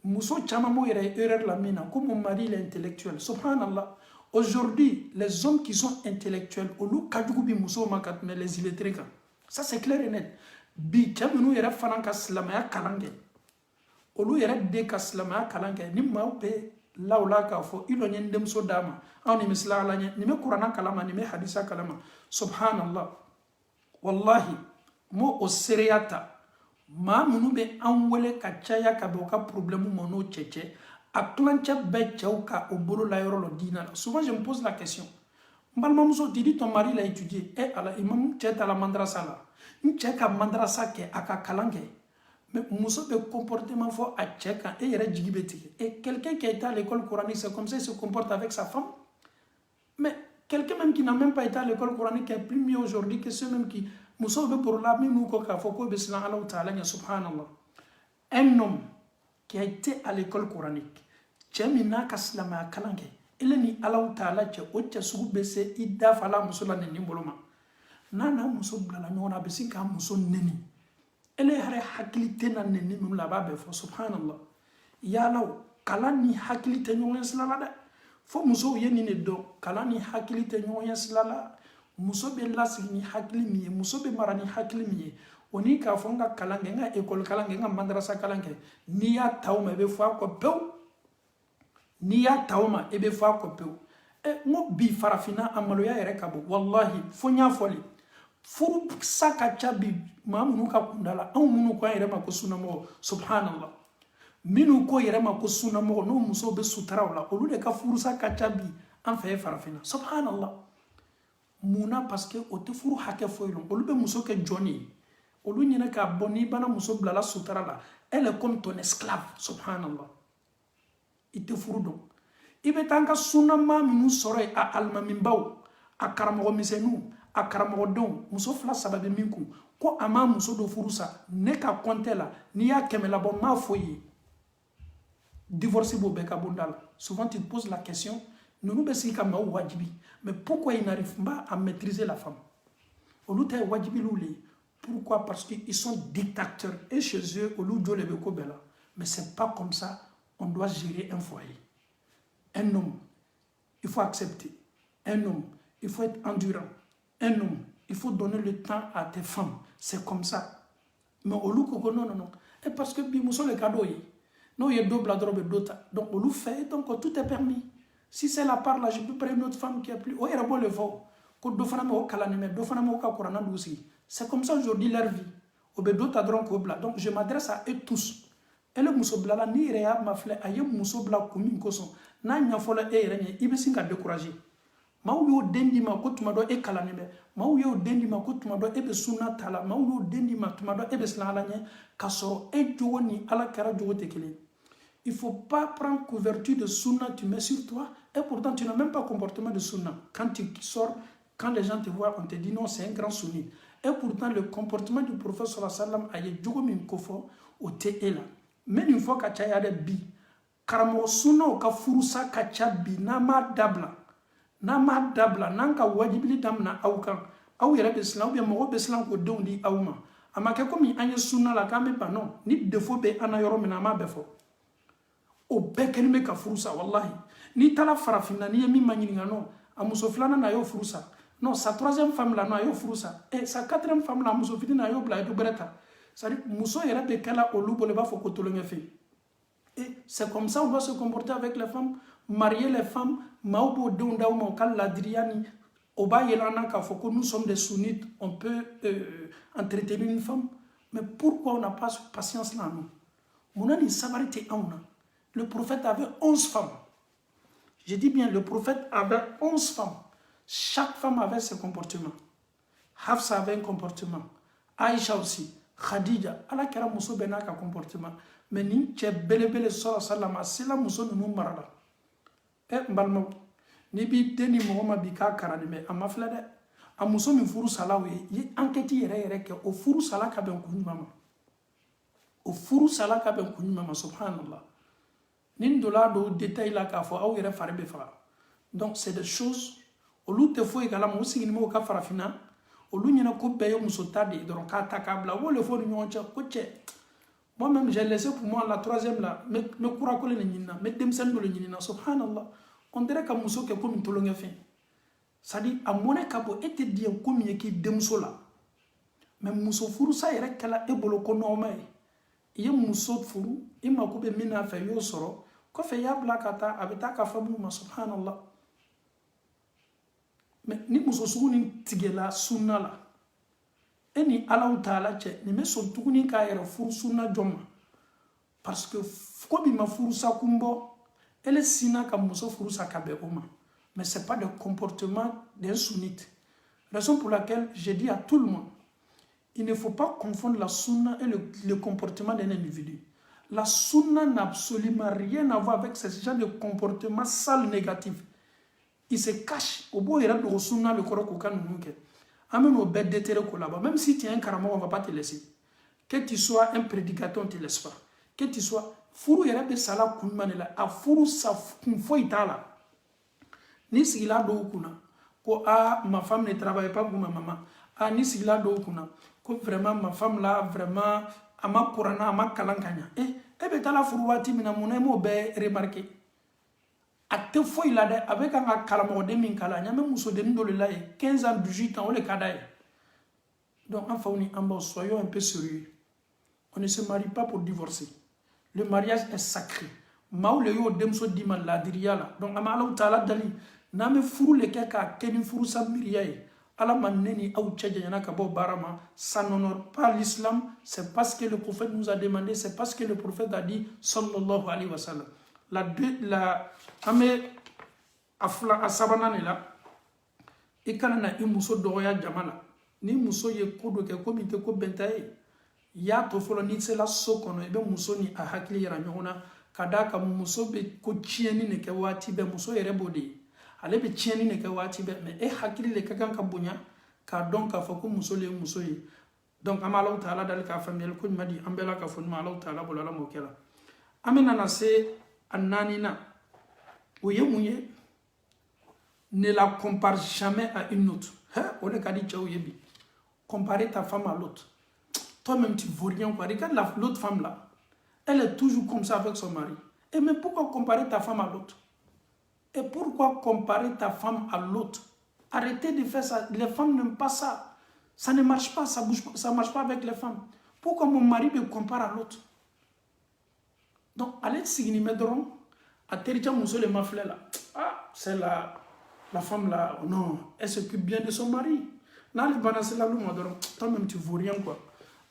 muso chama mo yera erreur la mina comme mon mari il est intellectuel subhanallah aujourd'hui les hommes qui sont intellectuels au lu kajugu bi muso makat mais les illettrés ça c'est clair et net bi chamunu yera fananka slamaya kalange olu yɛrɛ de ka silamaya kalan kɛ ni maaw bɛ lawla k'a fɔ i lɔn ye denmuso d'a ma anw ni misila ala ɲɛ nin bɛ kuranna kalama nin bɛ hadisa kalama subhanallah wallahi mo o seereya ta maa minnu bɛ an wele ka caya ka bɛn o ka problème ma n'o cɛ a tilancɛ bɛɛ cɛw ka o bolo la yɔrɔ lɔ diina la souvent je me pose la question n balimamuso tu dis ton mari l'a étudié ala imam cɛ ta la madrasa la n cɛ ka madrasa kɛ a ka kalan kɛ mais muso bɛ comportement fɔ a cɛ kan e yɛrɛ jigi bɛ tigɛ et quelqu'un qui a été à l'école coranique c'est comme ça il se comporte avec sa femme mais quelqu'un même qui n'a même pas été à l'école coranique est plus mieux aujourd'hui que ceux même qui muso bɛ borola minnu kɔ k'a fɔ k'o bɛ siran Alahu Taala ɲɛ subhanallah. Un homme qui a été à l'école coranique cɛ min n'a ka silamɛya kalan kɛ ele ni Alahu Taala cɛ o cɛ sugu bɛ se i da fa la muso la nɛni bolo ma n'a n'a muso bilala ɲɔgɔn na a bɛ sin k'a muso nɛni ele yɛrɛ hakili tɛ na nɛni minnu la a b'a bɛɛ fɔ subhanallah. yalaw kalan ni hakili tɛ ɲɔgɔn ye sira la dɛ fo musow ye nin de dɔn kalan ni hakili tɛ ɲɔgɔn ye sira la muso bɛ lasigi ni hakili min ye muso bɛ mara ni hakili min ye o ni k'a fɔ n ka kalan kɛ n ka école kalan kɛ n ka madrasa kalan kɛ n'i y'a ta o ma i bɛ fɔ a kɔ pewu n'i y'a ta o ma i bɛ fɔ a kɔ pewu n ko bi farafinna a maloya yɛrɛ ka bɔ wallahi fo n y'a fɔli furu sa ka ca bi maa minnu ka kunda la anw minnu ko an yɛrɛ ma ko sunnamɔgɔ subhanallah minnu ko yɛrɛ ma ko sunnamɔgɔ n'o musow bɛ sutaraw la olu de ka furusa ka ca bi an fɛ farafinna subhanallah munna parce que o tɛ furu hakɛ foyi lɔn olu bɛ muso kɛ jɔn ye olu ɲinɛ k'a bɔ n'i bana muso bilala sutara la elle est comme ton esclave subhanallah i tɛ furu dɔn i bɛ taa n ka sunnamaa minnu sɔrɔ yen a alimamibaw a karamɔgɔ misɛnninw a karamɔgɔdenw muso fila saba bɛ min kun ko a ma muso dɔ furu sa ne ka compte la n'i y'a kɛmɛ labɔ n m'a fɔ i ye divorce b'o bɛɛ ka bonda la souvent tu te poses la question ninnu bɛ sigi ka maaw wajibi mais pourquoi ils n'arrivent pas à maîtriser la femme olu ta ye wajibiliw le ye pourquoi parce que ils sont dictateurs et chez eux olu jo le bɛ ko bɛɛ la mais c'est pas comme ça on doit gérer un foyer. Un homme il faut accepter, un homme il faut être endurant, un homme il faut donner le temps à tes femmes, c'est comme ça. Mais olu ko non non non et parce que bi muso le cadeau yi non il y a deux bladros de d'autres donc olu fait donc tout est permis. Si c'est la part là je peux prendre une autre femme qui est plus o era bon le fort ko do fana me o kalani me do fana me o ka korana douci. C'est comme ça aujourd'hui leur vie. O be d'autres dron ko bla donc je m'adresse à eux tous. Et le muso bla la ni yɛrɛ y'a mafilɛ a ye muso bla kun min kosɔn n'a ɲɛfɔla e yɛrɛ ɲɛ i bɛ sin ka décourager maaw y'o den d'i ma ko tuma dɔ e kalannen bɛ maaw y'o den d'i ma ko tuma dɔ e bɛ sunna ta la maaw y'o den d'i ma tuma dɔ e bɛ siran Ala ɲɛ k'a sɔrɔ e jogo ni Ala kɛra jogo tɛ kelen. Il faut pas prendre couverture de sunna tu mets sur toi et pourtant tu n'as même pas comportement de sunna. Quand tu sors, quand les gens te voient on te dit non c'est un grand sunni et pourtant le comportement du prophète sallallahu alayhi wa sallam a ye jogo min ko fɔ o tɛ e la. Mais une fois ka caya dɛ bi karamɔgɔ sunnaw ka furusa ka ca bi n'an m'a dabila n'an ka wajibili damina aw kan aw yɛrɛ bɛ siran ou bien mɔgɔ bɛ siran k'o denw di aw ma a ma kɛ komi an ye sunna la k'an bɛ ban non ni défaut bɛ an na yɔrɔ min na an m'a bɛɛ fɔ o bɛɛ kɛlen bɛ ka furusa wallahi n'i taara farafinna n'i ye min ma ɲininka non a muso filanan na a y'o furusa non sa troisième femme la non a y'o furusa et sa quatrième femme la a muso fitinin a y'o bila a ye du bɛrɛ ta. C'est-à-dire muso yɛrɛ bɛ kɛla olu bolo b'a fɔ ko tolonkɛ fɛ et c'est comme ça on doit se comporter avec les femmes marier les femmes maaw b'o denw d'aw ma o ka ladiriya ni o b'a yɛlɛ an na k'a fɔ ko nous sommes des sunnites on peut entretenir une femme mais pourquoi on n'a pas cette patience là non munna ni sabari tɛ anw na le prophète avait 11 femmes je dis bien le prophète avait 11 femmes chaque femme avait ses comportements. Hafsa avait un comportement, Aïcha aussi, Khadija, ala kɛra muso bɛɛ n'a ka comportement mais nin cɛ belebele sɔrɔ salama a sela muso ninnu marala n balimaw n'i b'i den ni mɔgɔ ma bi k'a karani mɛ a ma filɛ dɛ a muso min furu sala o ye i ye enquête yɛrɛ yɛrɛ kɛ o furu sala ka bɛn kun jumɛn ma o furu sala ka bɛn kun jumɛn ma subhanallah nin dola dɔw détail la k'a fɔ aw yɛrɛ fari bɛ faga donc c'est des choses olu tɛ foyi kalama u sigilen b'o ka farafinna olu ɲɛna ko bɛɛ ye muso ta de ye dɔrɔn k'a ta k'a bila o b'o le fɔ ni ɲɔgɔn cɛ ko cɛ moi-même j'ai laissé pour moi la troisième là me kura ko le ɲinina me denmisɛnnin dɔ le ɲinina subhanallah on dirait ka muso kɛ komi tolonkɛ fɛn c'est-à-dire a mɔnɛ ka bɔ e tɛ diɲɛ ko min ye k'i denmuso la mais muso furusa yɛrɛ kɛla e bolo ko nɔgɔma ye i ye muso furu i mako bɛ min n'a fɛ i y'o sɔrɔ kɔfɛ i y'a bila ka taa a bɛ taa ka faamu ma subhanallah mais ni muso sugu ni tigɛla sunna la e ni Alahu Taala cɛ nin bɛ sɔn tuguni k'a yɛrɛ furu sunna jɔn ma parce que ko bi ma furusa kun bɔ ele sina ka muso furusa ka bɛn o ma mais c'est pas le comportement d'un sunnite raison pour laquelle je dis à tout le monde il ne faut pas confondre la sunna et le comportement d'un individu. La sunna n'a absolument rien à voir avec ce genre de comportement sale négatif. Il se cache. Au bout, il y a le sunna, le corps qu'on a même au bête d'éterre là-bas. Même si tu es un karama, on ne va pas te laisser. Que tu sois un prédicateur, on ne te laisse pas. Que tu sois furu, il y a des salas kunmanela. A furu sa kunfo itala. Ni sigila do kuna. Ko ma femme ne travaille pas pour ma maman. Ni sigila do kuna. Ko vraiment ma femme là vraiment ama korana ama kalankanya. Betala furu wati mina muna mo be remarquer. A te fo il a de avec un kalamo de min kala. Nyame muso de ndole là 15 ans 18 ans on le kadaye. Donc enfin soyons un peu sérieux. On ne se marie pas pour divorcer. Le mariage est sacré. Maoule yo demso diman la diriyala. Donc amala taala dali name furu le keka keni furu sa miriyaye. Ala maneni au tchadjana kabo barama, ça n'honore pas l'islam, c'est parce que le prophète nous a demandé, c'est parce que le prophète a dit sallallahu alayhi wa sallam. Ame afla asabanane la ikana na imuso doya jamala ni muso ye kodo ke komite ko bentaye ya to folo ni se la sokono ebe muso ni a hakili yara nyona kadaka muso be ko chieni ne ke wati be muso yere bodi ale be chieni ne ke wati be me hakili le kakan ka bunya ka donc ka fako muso le muso yi donc amala taala dal ka famel ko madi ambela ka fon mala taala bolala mo kela amena na se annanina oye mouye ne la compare jamais à une autre. On est qu'à dire bi. Comparer ta femme à l'autre. Toi-même, tu ne vaux rien. Regarde l'autre femme là. Elle est toujours comme ça avec son mari. Et mais pourquoi comparer ta femme à l'autre? Et pourquoi comparer ta femme à l'autre? Arrêtez de faire ça. Les femmes n'aiment pas ça. Ça ne marche pas. Ça ne marche pas avec les femmes. Pourquoi mon mari me compare à l'autre? Donc, allez signer mes drômes. À Terija Mousso le maflé là. C'est la femme là. Non, elle s'occupe bien de son mari. Là, les bananes là, toi-même tu ne vaux rien quoi.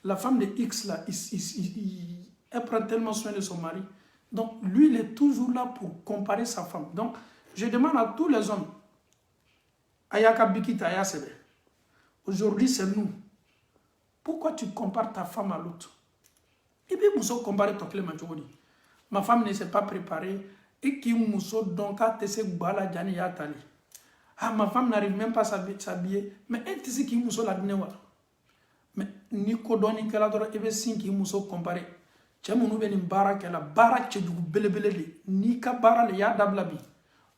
La femme de X là, elle prend tellement soin de son mari. Donc, lui, il est toujours là pour comparer sa femme. Donc, je demande à tous les hommes. Ayaka Bikita Ayasebe. Aujourd'hui, c'est nous. Pourquoi tu compares ta femme à l'autre? Et puis, Mousso compare ton clé majori. Ma femme ne s'est pas préparée. Et qui mousso donc a tessé bala jani yatali. Ma femme n'arrive même pas à s'habiller. Mais elle tessé qui mousso la dnewa. Mais ni kodoni kala dora ebe sin qui mousso comparé. Tchemounou beni bara kela bara tchedou belebele ni ka bara le ya dablabi.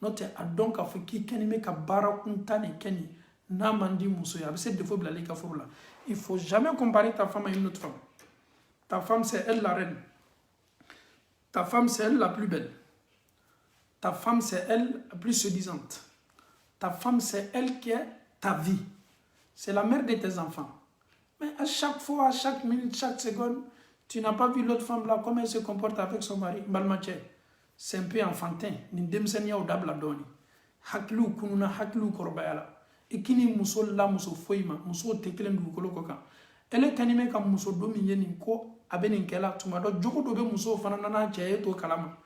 Note a donc a fiki keni me ka bara kuntane keni na mandi mousso ya. C'est défaut blale ka furula. Il faut jamais comparer ta femme à une autre femme. Ta femme c'est elle la reine. Ta femme c'est elle la plus belle. Ta femme, c'est elle la plus séduisante. Ta femme, c'est elle qui est ta vie. C'est la mère de tes enfants. Mais à chaque fois, à chaque minute, chaque seconde, tu n'as pas vu l'autre femme là, comment elle se comporte avec son mari. C'est un peu enfantin. Nindemsenia ou dabla doni. Haklu kununa haklu korbayala. Et kini muso la muso foima, muso tekelen du kolokoka. Elle est kanime comme muso dominienne ko abeninkela tumado joko dobe muso fanana chaye to kalama.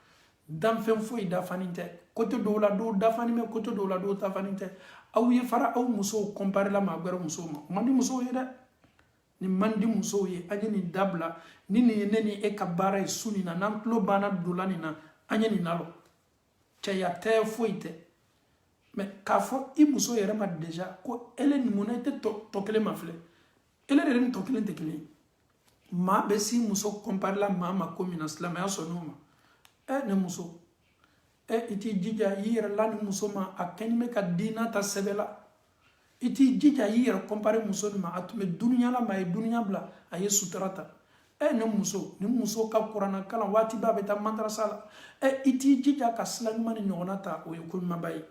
Dan fen foyi dafani tɛ côté dɔw la dɔw dafani mɛ côté dɔw la dɔw dafani tɛ aw ye fara aw musow comparer la maa wɛrɛ musow ma man di musow ye dɛ ni man di musow ye an ye nin dabila ni nin ye ne ni e ka baara ye su nin na n'an tulo banna dola nin na an ye nin nalɔ cɛya tɛ foyi tɛ mɛ k'a fɔ i muso yɛrɛ ma déjà ko ele ni munna i tɛ tɔ kelen ma filɛ ele yɛrɛ ni tɔ kelen tɛ kelen ye maa bɛ si muso comparer la maa ma ko min na silamɛya sɔnn'o ma ne muso iti jija yira la ni muso ma a kenime ka dina ta sebela iti jija yira compare muso ma atume dunya la ma e dunya bla aye sutrata ne muso ka qur'ana kala wati ba beta madrasa la iti jija ka slanma ni nyonata o yukul mabai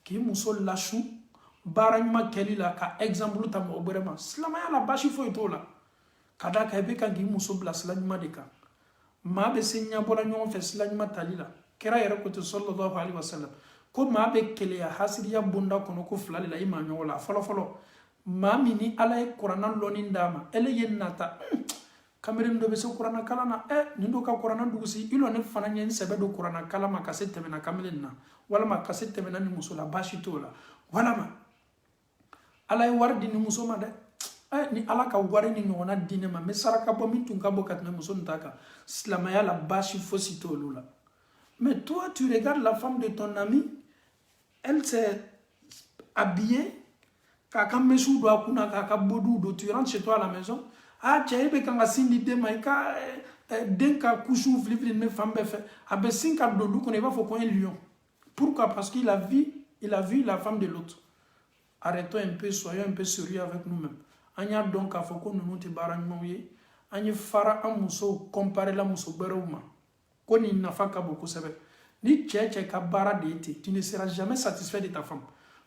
ki muso lashu baranyma kelila ka exemple ta mo brema slama la bashi fo itola kada ka be kan ki muso bla slanma de ka ma be senya bola nyon fe slanma talila kera yere ko to sallallahu alaihi wasallam ko ma be kele ya hasiriya bunda kono ko fulali la ima nyola folo ma mini ala e qur'ana loni ndama ele yennata kamerim do be so qur'ana kala na nindo ka qur'ana dugusi ilo ne fana nyen sebe do qur'ana kala ma kasete mena kamelina wala ma kasete mena ni musula bashi tola wala ma ala e wardi ni musoma de ni ala ka wari ni ɲɔgɔnna di ne ma n bɛ saraka bɔ min tun ka bɔ ka tɛmɛ muso nin ta kan silamɛya la baasi fosi t'olu la. Mais toi tu regardes la femme de ton ami, elle s'est habillée k'a ka mesiw don a kunna k'a ka bodiw don, tu rentres chez toi à la maison, cɛ e bɛ kan ka sin di den ma i ka den ka couche filifili ne fan bɛɛ fɛ a bɛ sin ka don du kɔnɔ i b'a fɔ ko un lion. Pourquoi? Parce qu'il a vu la femme de l'autre. Arrêtons un peu, soyons un peu sérieux avec nous-mêmes. An y'a dɔn k'a fɔ ko ninnu tɛ baara ɲumanw ye, an ye fara an musow comparé la muso wɛrɛw ma ko nin nafa ka bon kosɛbɛ. Ni cɛ ka baara de ye ten, tu ne seras jamais satisfait de ta femme.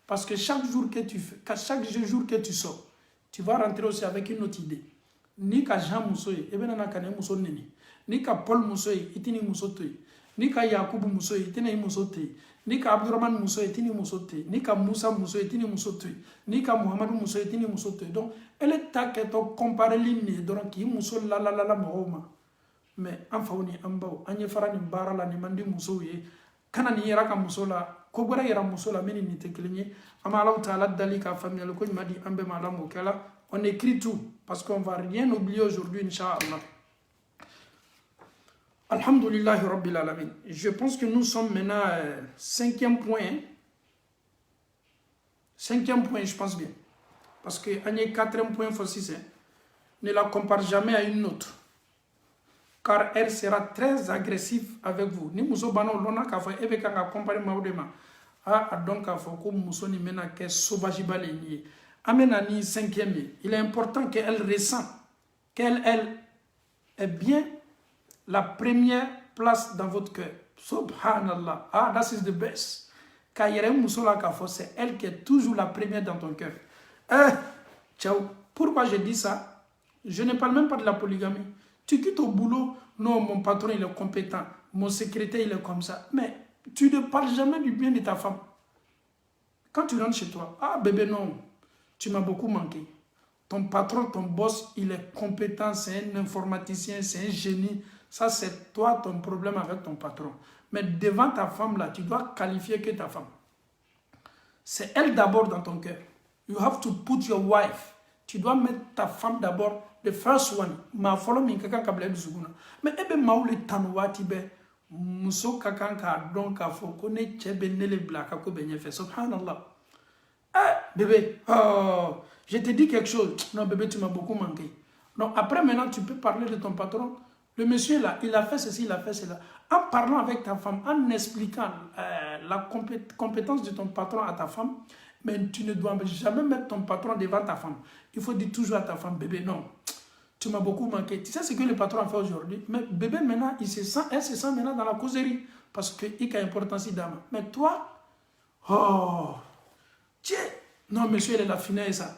Parce que chaque jour que tu sors, tu vas rentrer aussi avec une autre idée. Ni ka Jean muso ye, e bɛ nana ka ne muso neni. Ni ka Paul muso ye, i tɛ ni muso to yen. Ni ka Yakubu muso ye, i tɛ ni muso to yen. Ni ka Abdurrahman muso ye, i tɛ ni muso to yen. Ni ka Musa muso ye, i tɛ ni muso to yen. Ni ka Muhammadu muso ye, i tɛ ni muso to yen. Donc, elle ta kɛtɔ compareli nin ye dɔrɔn k'i muso lalalala mɔgɔw ma. Mais an faw ni an baw, an ye fara nin baara la nin man di musow ye. Kana nin yɛrɛ ka muso la, ko wɛrɛ yɛrɛ muso la min ni nin tɛ kelen ye. An bɛ Alahu Taala dali k'a faamuyali ko ɲuman di an bɛɛ ma Ala m'o kɛ la. On écrit tout parce qu'on va rien oublier aujourd'hui, Inch'Allah. Alhamdulillah Rabbil Alamin. Je pense que nous sommes maintenant cinquième point. Cinquième point, je pense bien. Parce que le quatrième point, ne la compare jamais à une autre. Car elle sera très agressive avec vous. Ni muso bana lona ka fa ebe ka comparer maudema. Donc ka fa ko muso ni mena ke sauvage baleni. Amena ni cinquième. Il est important qu'elle ressent qu'elle est bien la première place dans votre cœur. Subhanallah. That is the best. Car c'est elle qui est toujours la première dans ton cœur. Ciao. Pourquoi je dis ça? Je ne parle même pas de la polygamie. Tu quittes au boulot, non, mon patron il est compétent, mon secrétaire il est comme ça. Mais tu ne parles jamais du bien de ta femme. Quand tu rentres chez toi, bébé non, tu m'as beaucoup manqué. Ton patron, ton boss, il est compétent, c'est un informaticien, c'est un génie. Ça, c'est toi, ton problème avec ton patron. Mais devant ta femme, là, tu dois qualifier que ta femme. C'est elle d'abord dans ton cœur. You have to put your wife. Tu dois mettre ta femme d'abord, the first one. Ma follow me kakan ka bled zuguna. Mais ebe maule tanwati be muso kakan ka don ka fo ko ne chebe nele blaka ko benye fait. Subhanallah. Bébé, je te dis quelque chose. Non, bébé, tu m'as beaucoup manqué. Non, après, maintenant, tu peux parler de ton patron. Le monsieur là, il a fait ceci, il a fait cela. En parlant avec ta femme, en expliquant la compétence de ton patron à ta femme, mais tu ne dois jamais mettre ton patron devant ta femme. Il faut dire toujours à ta femme, bébé, non, tu m'as beaucoup manqué. Tu sais ce que le patron a fait aujourd'hui? Mais bébé, maintenant, elle se sent maintenant dans la causerie. Parce qu'il a importance d'âme. Mais toi, tiens, non, monsieur, il est la finesse, ça.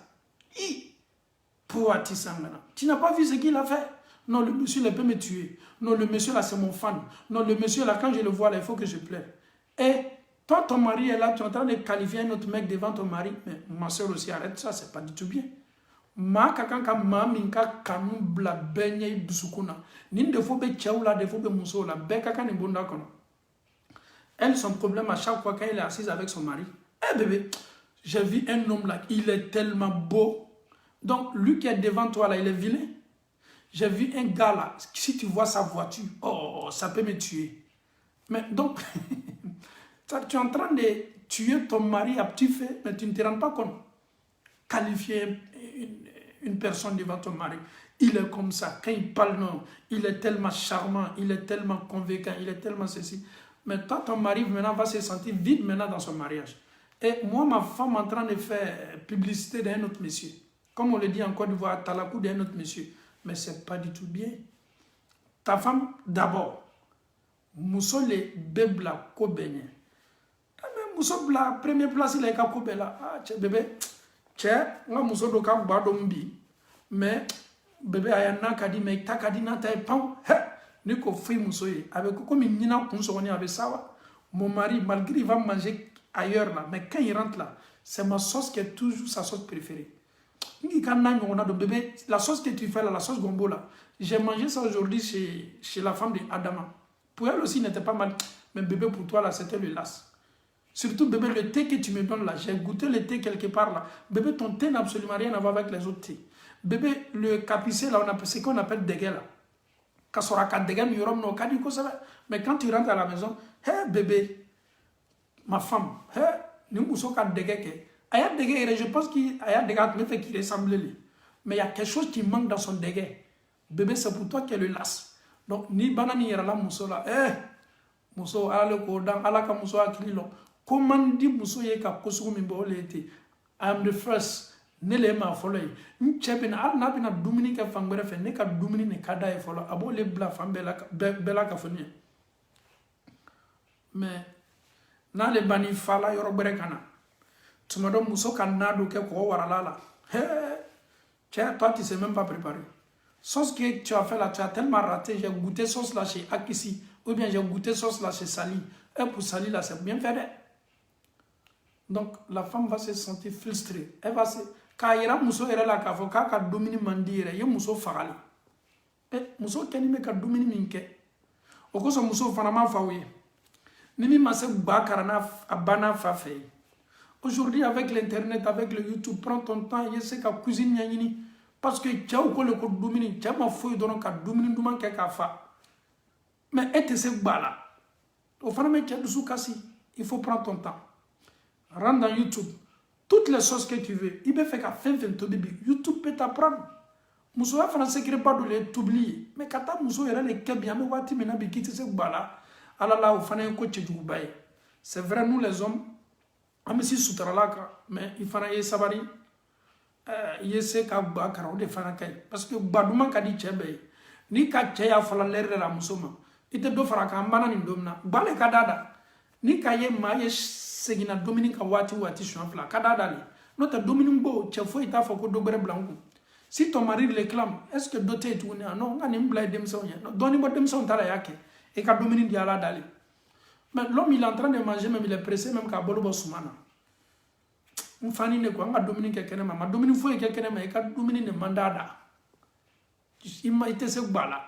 Tu n'as pas vu ce qu'il a fait? Non, le monsieur, il peut me tuer. Non, le monsieur, là, c'est mon fan. Non, le monsieur, là, quand je le vois, là, il faut que je pleure. Et toi, ton mari est là, tu es en train de qualifier un autre mec devant ton mari. Mais ma soeur aussi, arrête ça, c'est pas du tout bien. Ma kakanka ma minka kanu bla benye busukuna. Nin defo be tchaoula, defo be moussola, be kaka ni bonda kono. Elle, son problème à chaque fois qu'elle est assise avec son mari. Bébé, j'ai vu un homme là, il est tellement beau. Donc, lui qui est devant toi là, il est vilain. J'ai vu un gars là, si tu vois sa voiture, ça peut me tuer. Mais donc, tu es en train de tuer ton mari à petit feu, mais tu ne te rends pas compte. Qualifier une personne devant ton mari, il est comme ça. Quand il parle, non, il est tellement charmant, il est tellement convaincant, il est tellement ceci. Mais toi, ton mari maintenant va se sentir vide maintenant dans son mariage. Et moi, ma femme en train de faire publicité d'un autre monsieur. Comme on le dit en Côte d'Ivoire, t'as la coup d'un autre monsieur. Mais ce n'est pas du tout bien. Ta femme, d'abord, muso le bebla ko benye. Muso bla première place il est ka ko bela. Bébé, nga muso do ka gba do mbi. Mais bébé ayana ka di mais ta ka di na ta pam. Ni ko fi muso ye. Avec comme il nina kun so ni avec ça. Mon mari malgré il va manger ailleurs là, mais quand il rentre là, c'est ma sauce qui est toujours sa sauce préférée. Bébé, la sauce que tu fais là, la sauce gombo là, j'ai mangé ça aujourd'hui chez la femme d'Adama. Pour elle aussi, n'était pas mal. Mais bébé, pour toi là, c'était le las. Surtout bébé, le thé que tu me donnes là, j'ai goûté le thé quelque part là. Bébé, ton thé n'a absolument rien à voir avec les autres thés. bébé le capicé là, on appelle ce qu'on appelle dégué là. Quand sera ka dégué mi yorom no kadi ko ça. Mais quand tu rentres à la maison, hé bébé, ma femme, hé, nous muso ka dégué ke. Aya dégué, je pense qu'il y a des gars qui ressemblent lui. Mais il y a quelque chose qui manque dans son dégué. Bébé, c'est pour toi qu'elle le lasse. Donc ni banani yera la muso la, muso ala ko dan ala ka muso akili lo. Comment dit muso ye ka kosugu min bo lete. I am the first. Ne le ma folo ye nchebe na al na bina dumuni ka fangbere fe ne ka dumuni ne kada e folo abo le bla fambela bela ka foni mais na le bani fala yoro bere kana tumado muso kan nadu ke ko waralala tiens toi tu sais même pas préparer sauce que tu as fait là tu as tellement raté j'ai goûté sauce là chez Akisi ou bien j'ai goûté sauce là chez Sali et pour Sali là c'est bien fait donc la femme va se sentir frustrée elle va se ka yira muso yɛrɛ la k'a fɔ k'a ka dumuni man di yɛrɛ ye muso fagali muso kɛni bɛ ka dumuni min kɛ o kosɔn muso fana ma faw ye ni min ma se ba kara a banna fa fɛ ye aujourd'hui avec l'internet avec le YouTube prends ton temps i ye se ka cuisine ɲɛɲini parce que cɛw ko le ko dumuni cɛ ma foyi dɔrɔn ka dumuni duman kɛ k'a fa mais e tɛ se gba la o fana bɛ cɛ dusu kasi il faut prendre ton temps rentre dans YouTube. Toutes les choses que tu veux, il peut faire qu'à fin to bibi. YouTube peut t'apprendre. Muso ya fana secret pas de les t'oublier. Mais quand ta muso yera les bien mais wati mena bi kiti se bala. Ala la ou fana ko tcheju baye. C'est vrai nous les hommes, amesi sutarala ka, mais il fana ye sabari. Yese ka ba kara o de fana kay parce que baduma ka di chebe. Ni ka cheya fala lerre la muso ma. Ite do fara ka mbana ni domna. Bale ka dada. Ni ka ye ma ye segina domini ka wati chouanfla kadadali nota domini bo chefo ita foko dobre blanco si ton mari réclame est-ce que doté tu non ngani mbla demson ya doni bo demson tala yake e ka domini di ala dali mais l'homme il est en train de manger même il est pressé même ka bolo bo sumana mfani ne ko nga domini ke kene ma domini fo ke kene ma e ka domini ne mandada imma ite se gbala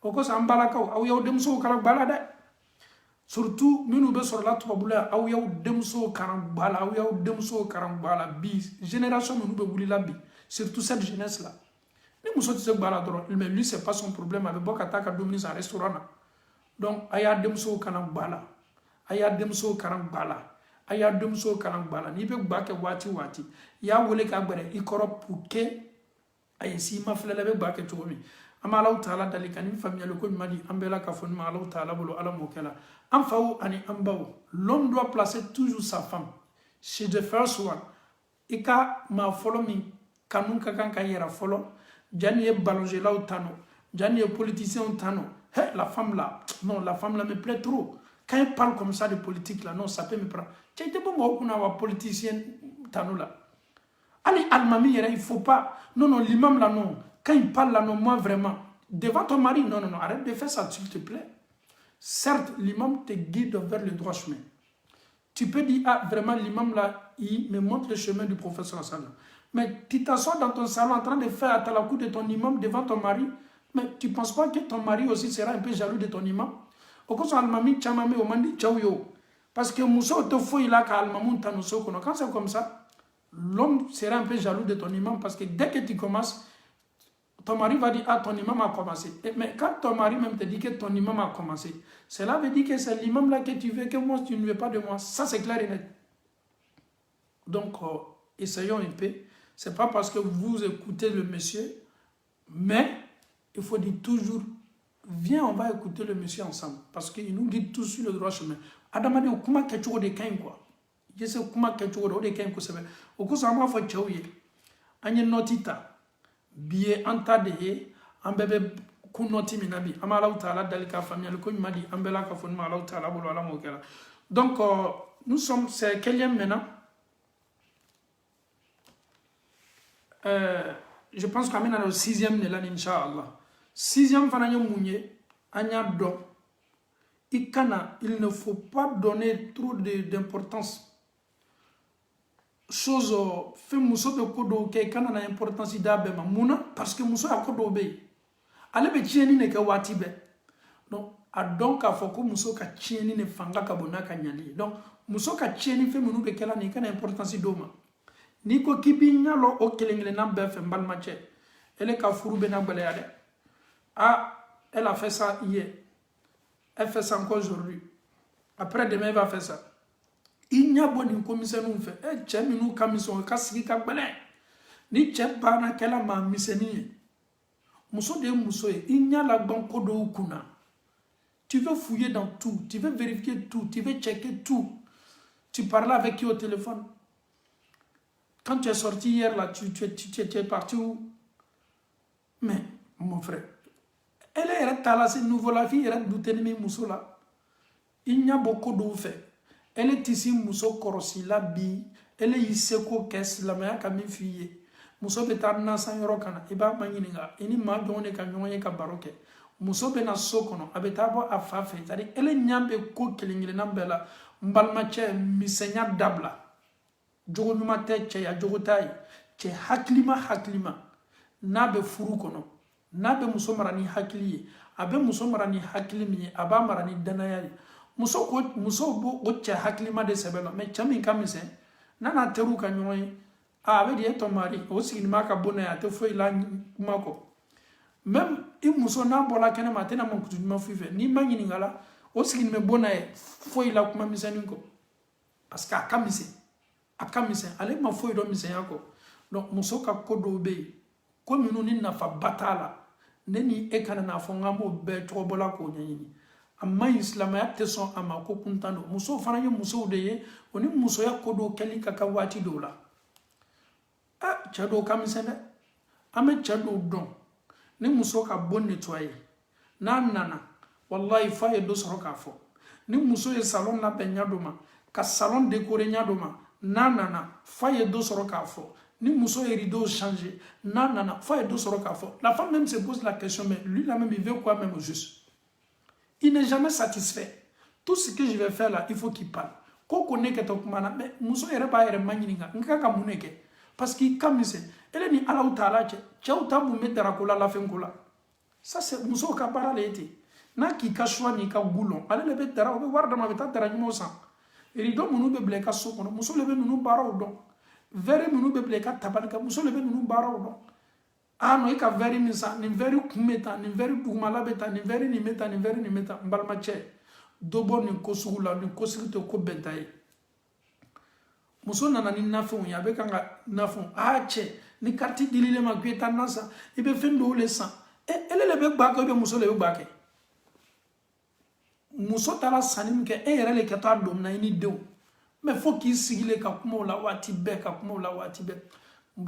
o ko sa mbala ka aw yow demso kala gbala de surtout nous be sur la tubabula aw yaw demso karam bala aw yaw demso karam bala bi génération nous be wulila bi surtout cette jeunesse là ni muso tse bala doro mais lui c'est pas son problème avec bokata ka dominer sa restaurant donc aya demso karam bala aya demso karam bala ni be ba ke wati ya wole ka gbere i koro puke ay si ma flele be ba ke chomi ama Allah taala dalika ni famille le ko madi ambela ka fon ma Allah taala bolo ala mokela en faou ani ambao l'homme doit placer toujours sa femme chez the first one ika ma follow mi kanun ka kan ka yera follow jani e ballonge là tano jani e politicien tano la femme là non la femme là me plaît trop quand elle parle comme ça de politique là non ça peut me prendre tu étais bon moi kuna wa politicien tano là allez almami yera il faut pas non l'imam là non quand il parle là non moi vraiment devant ton mari non arrête de faire ça s'il te plaît. Certes, l'imam te guide vers le droit chemin. Tu peux dire, ah, vraiment, l'imam là, il me montre le chemin du professeur sallam. Mais tu t'assois dans ton salon en train de faire à la coup de ton imam devant ton mari. Mais tu ne penses pas que ton mari aussi sera un peu jaloux de ton imam? Au contraire, almami, tchamame, omandi, tchaouyo. Parce que mousso te fouille là, quand c'est comme ça, l'homme sera un peu jaloux de ton imam parce que dès que tu commences, ton mari va dire, ah, ton imam a commencé. Mais quand ton mari même te dit que ton imam a commencé, cela veut dire que c'est l'imam là que tu veux que moi, tu ne veux pas de moi. Ça, c'est clair et net. Donc, essayons un peu. Ce n'est pas parce que vous écoutez le monsieur, mais il faut dire toujours, viens, on va écouter le monsieur ensemble. Parce qu'il nous guide tous sur le droit chemin. Adam a dit, comment quelque chose de kain quoi. Je sais comment quelque chose de kain quoi. Au coup, ça m'a fait tchaouye. Anye notita. Biye anta de ambebe kunoti minabi amala taala dalika famille ko madi ambela ka fon mala taala bolo ala mokela donc nous sommes c'est quel maintenant je pense qu'on est dans le 6e de l'année inchallah 6e fana munye anya do ikana il ne faut pas donner trop d'importance chose fait muso be kodo ke kana na importance da be mamuna parce que muso a kodo be ale be chieni ne ke wati be donc a donc a foko muso ka chieni ne fanga ka bona ka nyali donc muso ka chieni fe munu be kala ni kana importance do ma ni ko kibi nyalo o kelengele na be fe mbal mache Elle est Kafourou Benabalade. Ah, elle a fait ça hier. Elle fait ça encore aujourd'hui. Après demain, elle va faire ça. Il n'y a pas de commissaire nous fait. Eh, tchè nous commission kasiki kabale. Ni tchè bana kela ma miseni. Muso de muso il n'y a la banque de ukuna. Tu veux fouiller dans tout, tu veux vérifier tout, tu veux checker tout. Tu parles avec qui au téléphone? Quand tu es sorti hier là, tu es parti où? Mais mon frère, elle est là, c'est nouveau la fille, elle est douté de mes muso là. Il y a beaucoup de faits. Elle est ici, muso korosi la bi. Elle est ici, qu'est-ce la meilleure comme une fille. Muso beta na san yoro kana iba manyininga ini ma jone ka nyoye ka baroke. Muso be na sokono abeta bo afafe tari ele nyambe ko kelingile nambela mbalma che misenya dabla. Jogo nyuma te che ya jogo tai che haklima na be furu kono na be muso marani hakliye abe muso marani haklimi aba marani danayari muso bo o che haklima de sebelo me chami kamise nana teru ka nyoye abe di ton mari aussi ni maka bona te foi la mako même i muso na bola kene matena mon kutu ma fife ni mangini ngala aussi ni me bona foi la kuma misani ko parce que akamise ale ma foi do misani yako donc muso ka kodo be ko minu ni nafa batala neni e kana na fonga mo be to bola ko nyini amma islam ya te son ama ko kuntando muso fana yo muso de ye oni muso ya kodo kali kaka wati dola ah chado kamisene ame chado don ni muso ka bon nettoyer nana wallahi fa e do soro ka fo ni muso e salon na benya doma ka salon décorer nya doma nana fa e do soro ka fo ni muso e rideau changer nana fa e do soro ka fo la femme même se pose la question mais lui là même il veut quoi même au juste il n'est jamais satisfait tout ce que je vais faire là il faut qu'il parle ko connaît que to kuma na mais muso e reba e manyininga ngaka muneke parce qu'il kamise elle ni ala utala chauta mu metara kola la fenkola ça c'est muso ka parale ete na ki ka shwa ni ka gulon ale le betara o be warda ma betara ni mosan rido munu be bleka sokono muso le be nunu bara o don vere munu be bleka tabalka muso le be nunu bara o don ano e ka vere ni sa ni vere kumeta ni vere bugumala beta ni vere ni meta mbalma che dobo ni kosugula ni kosigito ko bentaye muso nana ni nafon ya be kanga nafon che ni karti dilile ma kweta nasa ibe fendo le san ele le be gba ko be muso le be gba ke muso tala sanim ke yere le ke ta dom na ni dew mais faut qu'il sigile ka kuma la wati be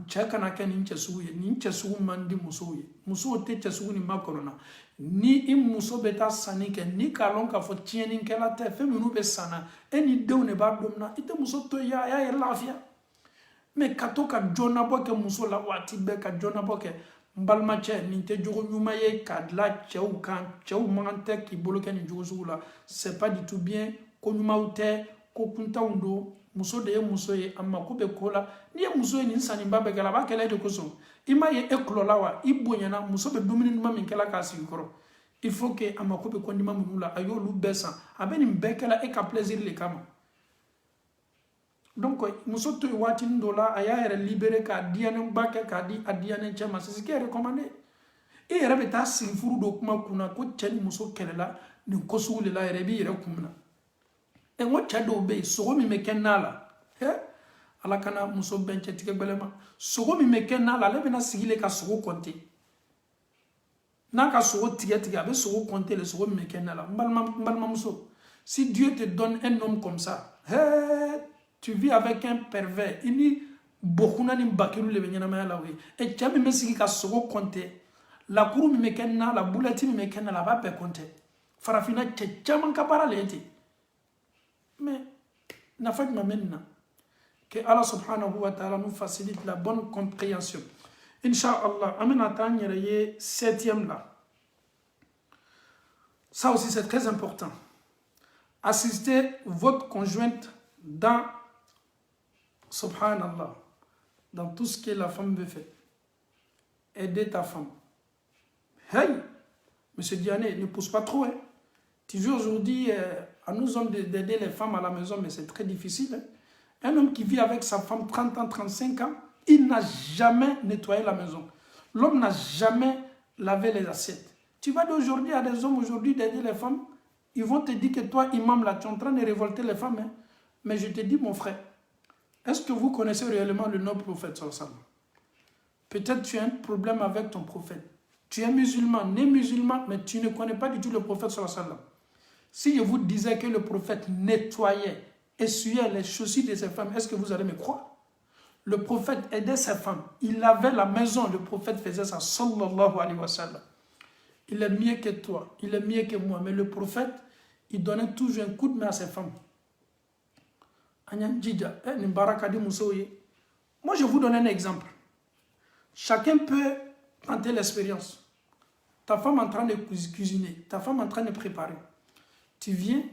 cheka na ke ni chesugu mandi muso ye muso te chesugu ni makorona ni muso beta sanike ni kalon ka fo tieni ke la te feminu be sana eni dew ne ba dom na ite muso to ya lafia mais katoka jona boke muso la wati be ka jona boke mbalma che ni te jogo nyuma ye kadla cheu mangante ki boloke ni jogo sugula c'est pas du tout bien ko nyuma ute ko kunta undo muso de muso ye amma ko be kola ni muso ni nsani mbabe gala ba kele de koso ima ye eklola wa ibonyana muso be domini numa min kala ka sikoro il faut que amma ko be kondima munula ayo lu besa abeni mbekela e ka plaisir le kama donc muso to wati ndola aya ere libéré ka diane mbake ka di adiane chama c'est ce qui est recommandé e ere be ta sinfuru do kuma kuna ko chani muso kelela ni kosuule la ere bi ere kumna e ngo chado be sogo mi mekenala ala kana muso benche tike gbelema sogo mi mekenala le bena sigile ka sogo konte na ka sogo tike abe sogo konte le sogo mi mekenala mbalma muso si Dieu te donne un homme comme ça tu vis avec un pervers ini bokuna ni bakiru le benyana ma la we e chabi mesigi ka sogo konte la kuru mi mekenala bulati mi mekenala ba pe konte farafina chaman ka parale ete mais na fait maintenant que Allah subhanahu wa ta'ala nous facilite la bonne compréhension. Inch'Allah, amena tanyere 7e là. Ça aussi c'est très important. Assistez votre conjointe dans subhanallah, dans tout ce que la femme veut faire. Aidez ta femme. Hey, monsieur Diané, ne pousse pas trop. Tu dis aujourd'hui, à nous hommes d'aider les femmes à la maison, mais c'est très difficile. Hein? Un homme qui vit avec sa femme 30 ans, 35 ans, il n'a jamais nettoyé la maison. L'homme n'a jamais lavé les assiettes. Tu vas d'aujourd'hui à des hommes aujourd'hui d'aider les femmes, ils vont te dire que toi, imam, là, tu es en train de révolter les femmes. Hein? Mais je te dis, mon frère, est-ce que vous connaissez réellement le noble prophète sallallahu alayhi wa sallam? Peut-être tu as un problème avec ton prophète. Tu es musulman, né musulman, mais tu ne connais pas du tout le prophète sallallahu alayhi wa sallam. Si je vous disais que le prophète nettoyait, essuyait les chaussures de ses femmes, est-ce que vous allez me croire? Le prophète aidait ses femmes. Il avait la maison, le prophète faisait ça, sallallahu alayhi wa sallam. Il est mieux que toi, il est mieux que moi. Mais le prophète, il donnait toujours un coup de main à ses femmes. Moi, je vous donne un exemple. Chacun peut tenter l'expérience. Ta femme en train de cuisiner, ta femme en train de préparer. Tu viens,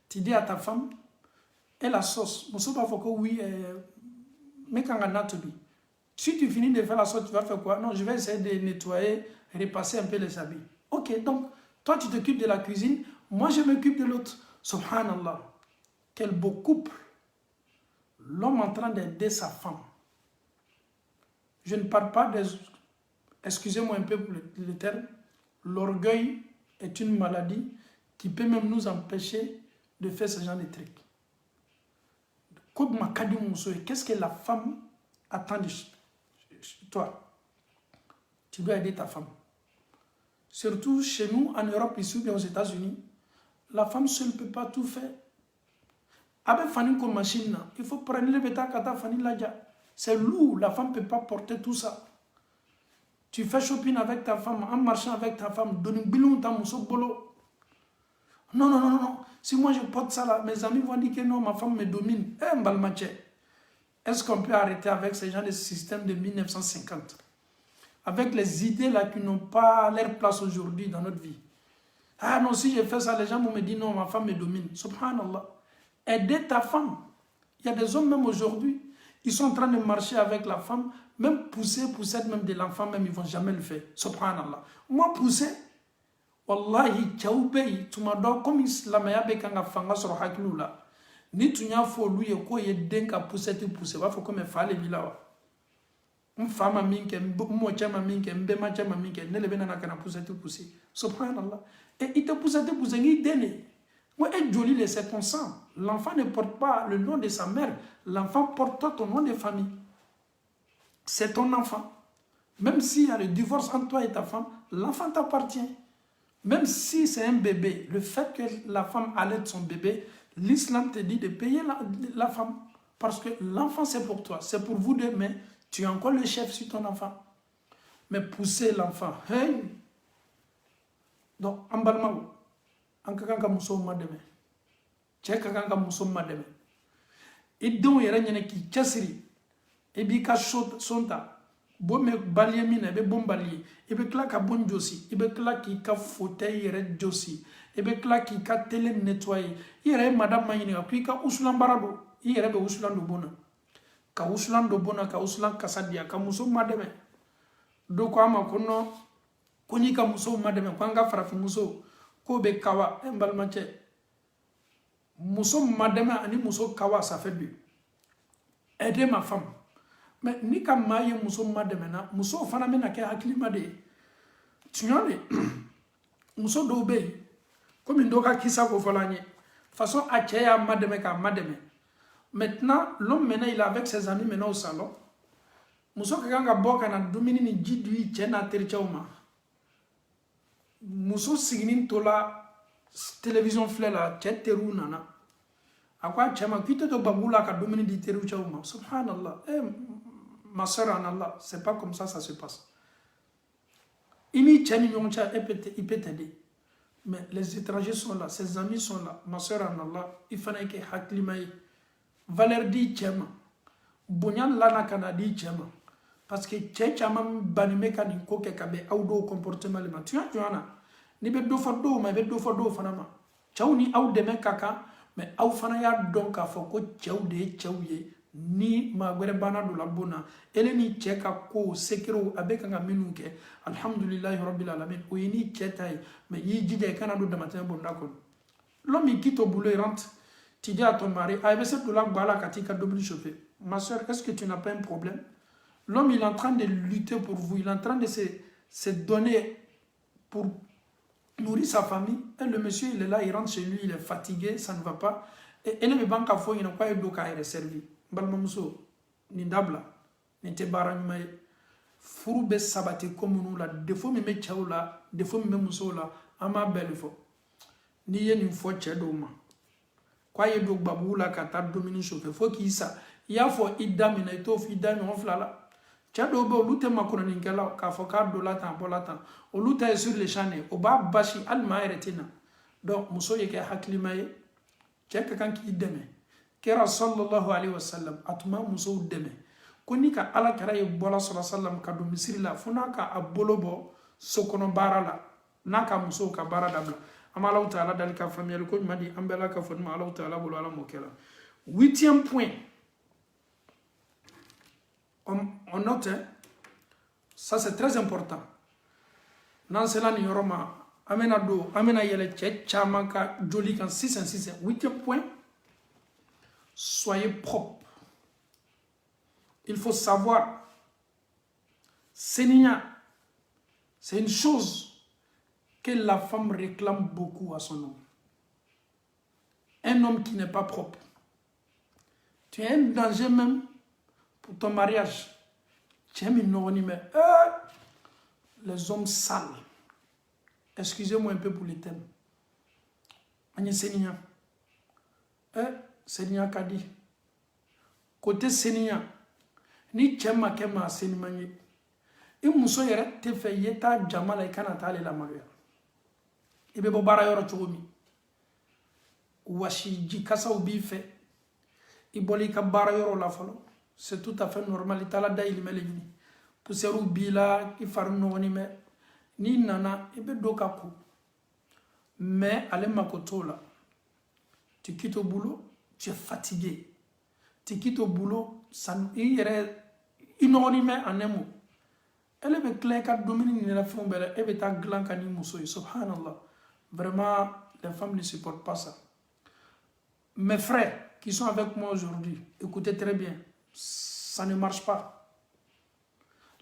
tu dis à ta femme, et la sauce, oui, mais quand on a tout dit. Si tu finis de faire la sauce, tu vas faire quoi? Non, je vais essayer de nettoyer, repasser un peu les habits. Ok, donc, toi tu t'occupes de la cuisine, moi je m'occupe de l'autre. Subhanallah. Quel beau couple. L'homme en train d'aider sa femme. Je ne parle pas des... Excusez-moi un peu pour le terme. L'orgueil est une maladie qui peut même nous empêcher de faire ce genre de trucs. Qu'est-ce que la femme attend de toi? Tu dois aider ta femme. Surtout chez nous, en Europe, ici ou bien aux États-Unis, la femme seule ne peut pas tout faire. Avec Fanny comme machine, il faut prendre le béta kata Fanny Ladja. C'est lourd, la femme ne peut pas porter tout ça. Tu fais shopping avec ta femme, en marchant avec ta femme, donne bilou ta mousso bolo. Non, non, non, non. Si moi je porte ça là, mes amis vont dire que non, ma femme me domine. Eh, Mbalmache. Est-ce qu'on peut arrêter avec ces gens de système de 1950? Avec les idées là qui n'ont pas leur place aujourd'hui dans notre vie. Ah non, si je fais ça, les gens vont me dire non, ma femme me domine. Subhanallah. Aider ta femme. Il y a des hommes même aujourd'hui, ils sont en train de marcher avec la femme, même pousser même de l'enfant, même ils ne vont jamais le faire. Subhanallah. Moi, pousser, wallahi, tchaoubei, tu m'as dit comme islamaya bekanga fanga sur hakilou là. Ni tu n'as pas lui et quoi, il y a des gens qui poussent, il faut comme fallait là. Une femme a mis qu'elle moitié ma mine qu'elle béma ma mine qu'elle ne le venait à pousser. Subhanallah. Et il te pousse, il donne. Moi, est joli les circonstances. L'enfant ne porte pas le nom de sa mère. L'enfant porte ton nom de famille. C'est ton enfant. Même s'il y a le divorce entre toi et ta femme, l'enfant t'appartient. Même si c'est un bébé, le fait que la femme allaite son bébé, l'islam te dit de payer la femme. Parce que l'enfant, c'est pour toi. C'est pour vous deux, mais tu es encore le chef sur ton enfant. Mais pousser l'enfant, hey! Donc, en balmaou. En kakanga muso mademe che kakanga muso mademe idon yere nyene ki chasiri e bi ka sonta bo me balie mina be bombali e be kla ka bon josi e be kla ki ka fauteuil yere josi e be kla ki ka télé nettoyer yere madame mayini ka ka usulan barado yere be usulan do bona ka usulan do bona ka usulan kasadia ka muso mademe do ko ama kono koni ka muso mademe kwanga farafi muso ko be kawa embalmache muso madame ani muso kawa ça fait deux. Aider ma femme. Mais ni ka maye muso madame na muso fana mena ke hakilima de. Tunyane muso do be comme ndoka kisa ko folanye façon a cheya madame ka madame. Maintenant l'homme maintenant il est avec ses amis maintenant au salon. Muso kanga boka na domini ni jidui chena terchauma. Muso signin tola télévision flé la teru nana akwa chama kite to babula ka domini di teru chauma subhanallah. Ma soeur en Allah, c'est pas comme ça se passe. Ini chani nyoncha il peut t'aider, mais les étrangers sont là, ses amis sont là. Ma soeur en Allah, il fallait que haklimay valeur di chama bonyan lana kana di chama parce que chama banime kan ko ke kabe audo comportement le tu as ni be do fo do ma be do fo do fana ma chaw ni aw de kaka mais aw fana ya donc ka fo ko chaw de chawye ni ma gwere bana do la bona ele ni cheka ko sekiro abeka nga minuke alhamdulillah rabbil alamin o ni chetai mais yi jide kana do damatin bonda ko l'homme qui quitte au boulot rentre tu dis à ton mari ah ben c'est de la bala katika double chauffé ma soeur est-ce que tu n'as pas un problème L'homme, il est en train de lutter pour vous. Il est en train de se donner pour nourrir sa famille. Et le monsieur, il est là, il rentre chez lui, il est fatigué, ça ne va pas. Et il ne banque à fond, il n'a pas eu d'eau à servi. Balmamuso, ni dabla, ni te baranymaye. Furu be sabate comme nous là. Des fois, me met tchao là, des fois, me met muso là. Ama belle fois. Ni yen une fois tchadoma. Quoi y est donc babou là, kata domini chauffe. Faut qu'il ça. Il y a faut idam, il est off, idam, on flala. Tchadoba, au lutte ma chroniquela, car faut qu'à de l'atan, pour l'atan. Au lutte sur les chanés, au bas bashi, alma retina. Donc, muso yeke haklimaye. Quelqu'un qui deme. Kera sallallahu alayhi wa sallam, atuma muso deme. Koni ka ala kara ye bola sallallahu alayhi wa sallam ka do misiri la, funa ka abolobo sokono bara la, naka muso ka bara dabla. Ama Allah ta'ala dal ka famille ko madi ambela ka fonma Allah ta'ala bolo ala mokela. 8e point. On note, ça c'est très important. Dans cela, nous aurons amena yele tche chamaka joli kan 6. 8e point. Soyez propre. Il faut savoir, c'est une chose que la femme réclame beaucoup à son homme. Un homme qui n'est pas propre. Tu es un danger même pour ton mariage. Tu aimes une les hommes sales. Excusez-moi un peu pour les thèmes. Agnès Sénia. Sénia Kadi. Côté Sénia. Ni tchema kema Sénimani. Et Mousso yere te fait yeta jamala et kanata la maria. Et bebo bara yoro choumi. Washi jikasa ubi fait. Iboli ka bara yoro la folo. C'est tout à fait normal. Itala da il me legni. Poussero bila ki faru no ni me. Ni nana ibe doka ku. Mais ale makotola. Tu quittes au boulot, tu es fatigué. Tu quittes au boulot, ça il y a une en un mot. Elle est claire qu'à dominer la femme, elle est à glan qu'à nimousso. Subhanallah. Vraiment, les femmes ne supportent pas ça. Mes frères qui sont avec moi aujourd'hui, écoutez très bien, ça ne marche pas.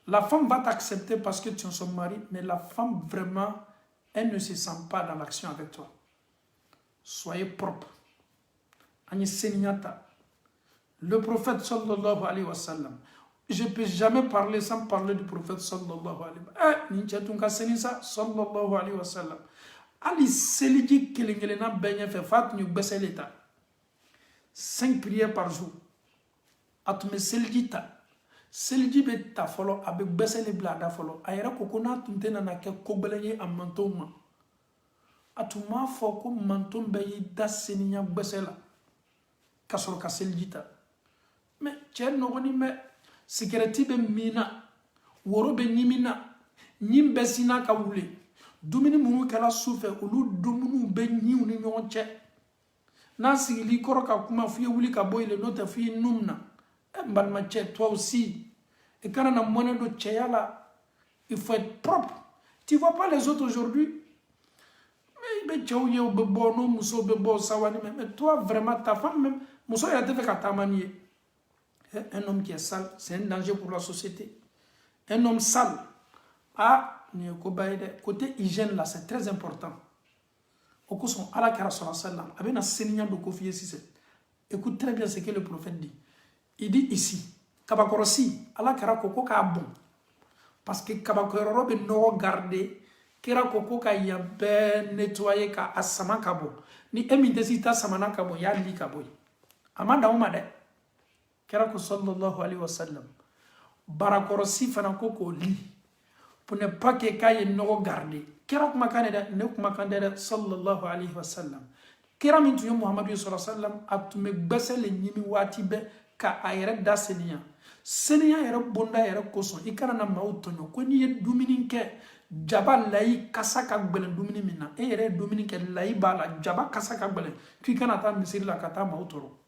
La femme va t'accepter parce que tu es son mari, mais la femme vraiment, elle ne se sent pas dans l'action avec toi. Soyez propre. Le prophète sallallahu alayhi wa sallam. Je ne peux jamais parler sans parler du prophète sallallahu alayhi wa sallam. Ali seliji kelengelena benye fe fat ñu bessé l'état. 5 prières par jour. Atume seliji ta. Seliji be ta folo abe bessé le blada folo. Ayra kokona tunte na ke kobelenye amantoma. Atuma foko mantom be da seninya bessé la. Kasoro ka seliji ta. Mais tiens nogoni me sécurité be mina woro be nyimina nyimbe sina ka wule. Dumuni munu kala souffre olu dumunu be nyiw ni ñonche na sigili koro ka kuma fiye wuli ka boy le nota fiye numna mbalma che toi aussi et quand on a monnaie de tcheyala il faut être propre. Tu vois pas les autres aujourd'hui mais tchouye ou bebo no muso bebo sawani mais toi vraiment ta femme même muso ya te fait ka tamanier. Un homme qui est sale c'est un danger pour la société. Un homme sale côté hygiène là c'est très important. Au coup son ala kara sallam avec un seigneur de Kofi Sise. Écoute très bien ce que le prophète dit. Il dit ici kabakorosi ala kara koko ka bon parce que kabakoro be no garder kera koko ka ya be nettoyer ka asama ka bon ni emintesita samana ka bon ya li ka boy amanda uma de kera ko sallallahu alaihi wasallam barakorosi fana koko li pour ne pas que kaye no garder kera kuma kaneda ne kuma kandeda sallallahu alayhi wa sallam kera min tuyo muhammadu sallallahu alayhi wa sallam atume gbesele nyimi wati be ka ayere da seniya yere bonda yere koson ikana na mautonyo ko ni dumini ke jaba lay kasaka gbelen dumini minna e yere dumini ke lay bala jaba kasaka gbelen ki kana ta misiri la kata mautoro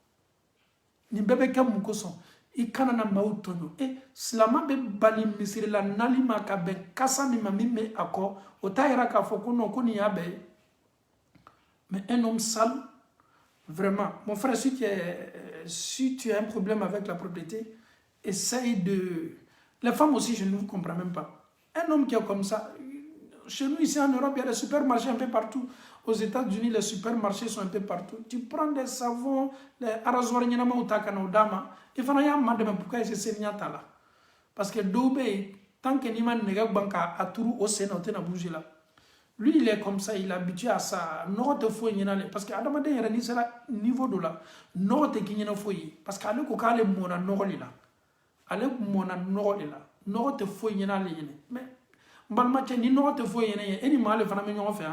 ni bebe ke mu koson ikana na mautonyo slama be bali misiri la nalima ka ben kasa mi mamime ako otaira ka fokuno kuni yabe. Mais un homme sale vraiment mon frère si tu as un problème avec la propriété essaye Les femmes aussi, je ne vous comprends même pas. Un homme qui est comme ça, chez nous ici en Europe, il y a des supermarchés un peu partout. Aux États-Unis, les supermarchés sont un peu partout. Tu prends des savons, les arrosoirs, il y en a un peu dama. Il faut que pourquoi c'est Seigneur là. Parce que Dobé, tant que Niman n'est pas à Tourou au Sénat, on a bougé là. Lui, il est comme ça, il est habitué à ça. Non, te faut y aller. Parce que Adama de Yerani, c'est le niveau de là. Non, te qui n'y a faut y. Parce qu'à l'époque, il est mon anori là. À l'époque, mon anori là. Non, te faut y aller. Mais, balmache, ni non te faut y aller. Et ni mal, il faut y aller.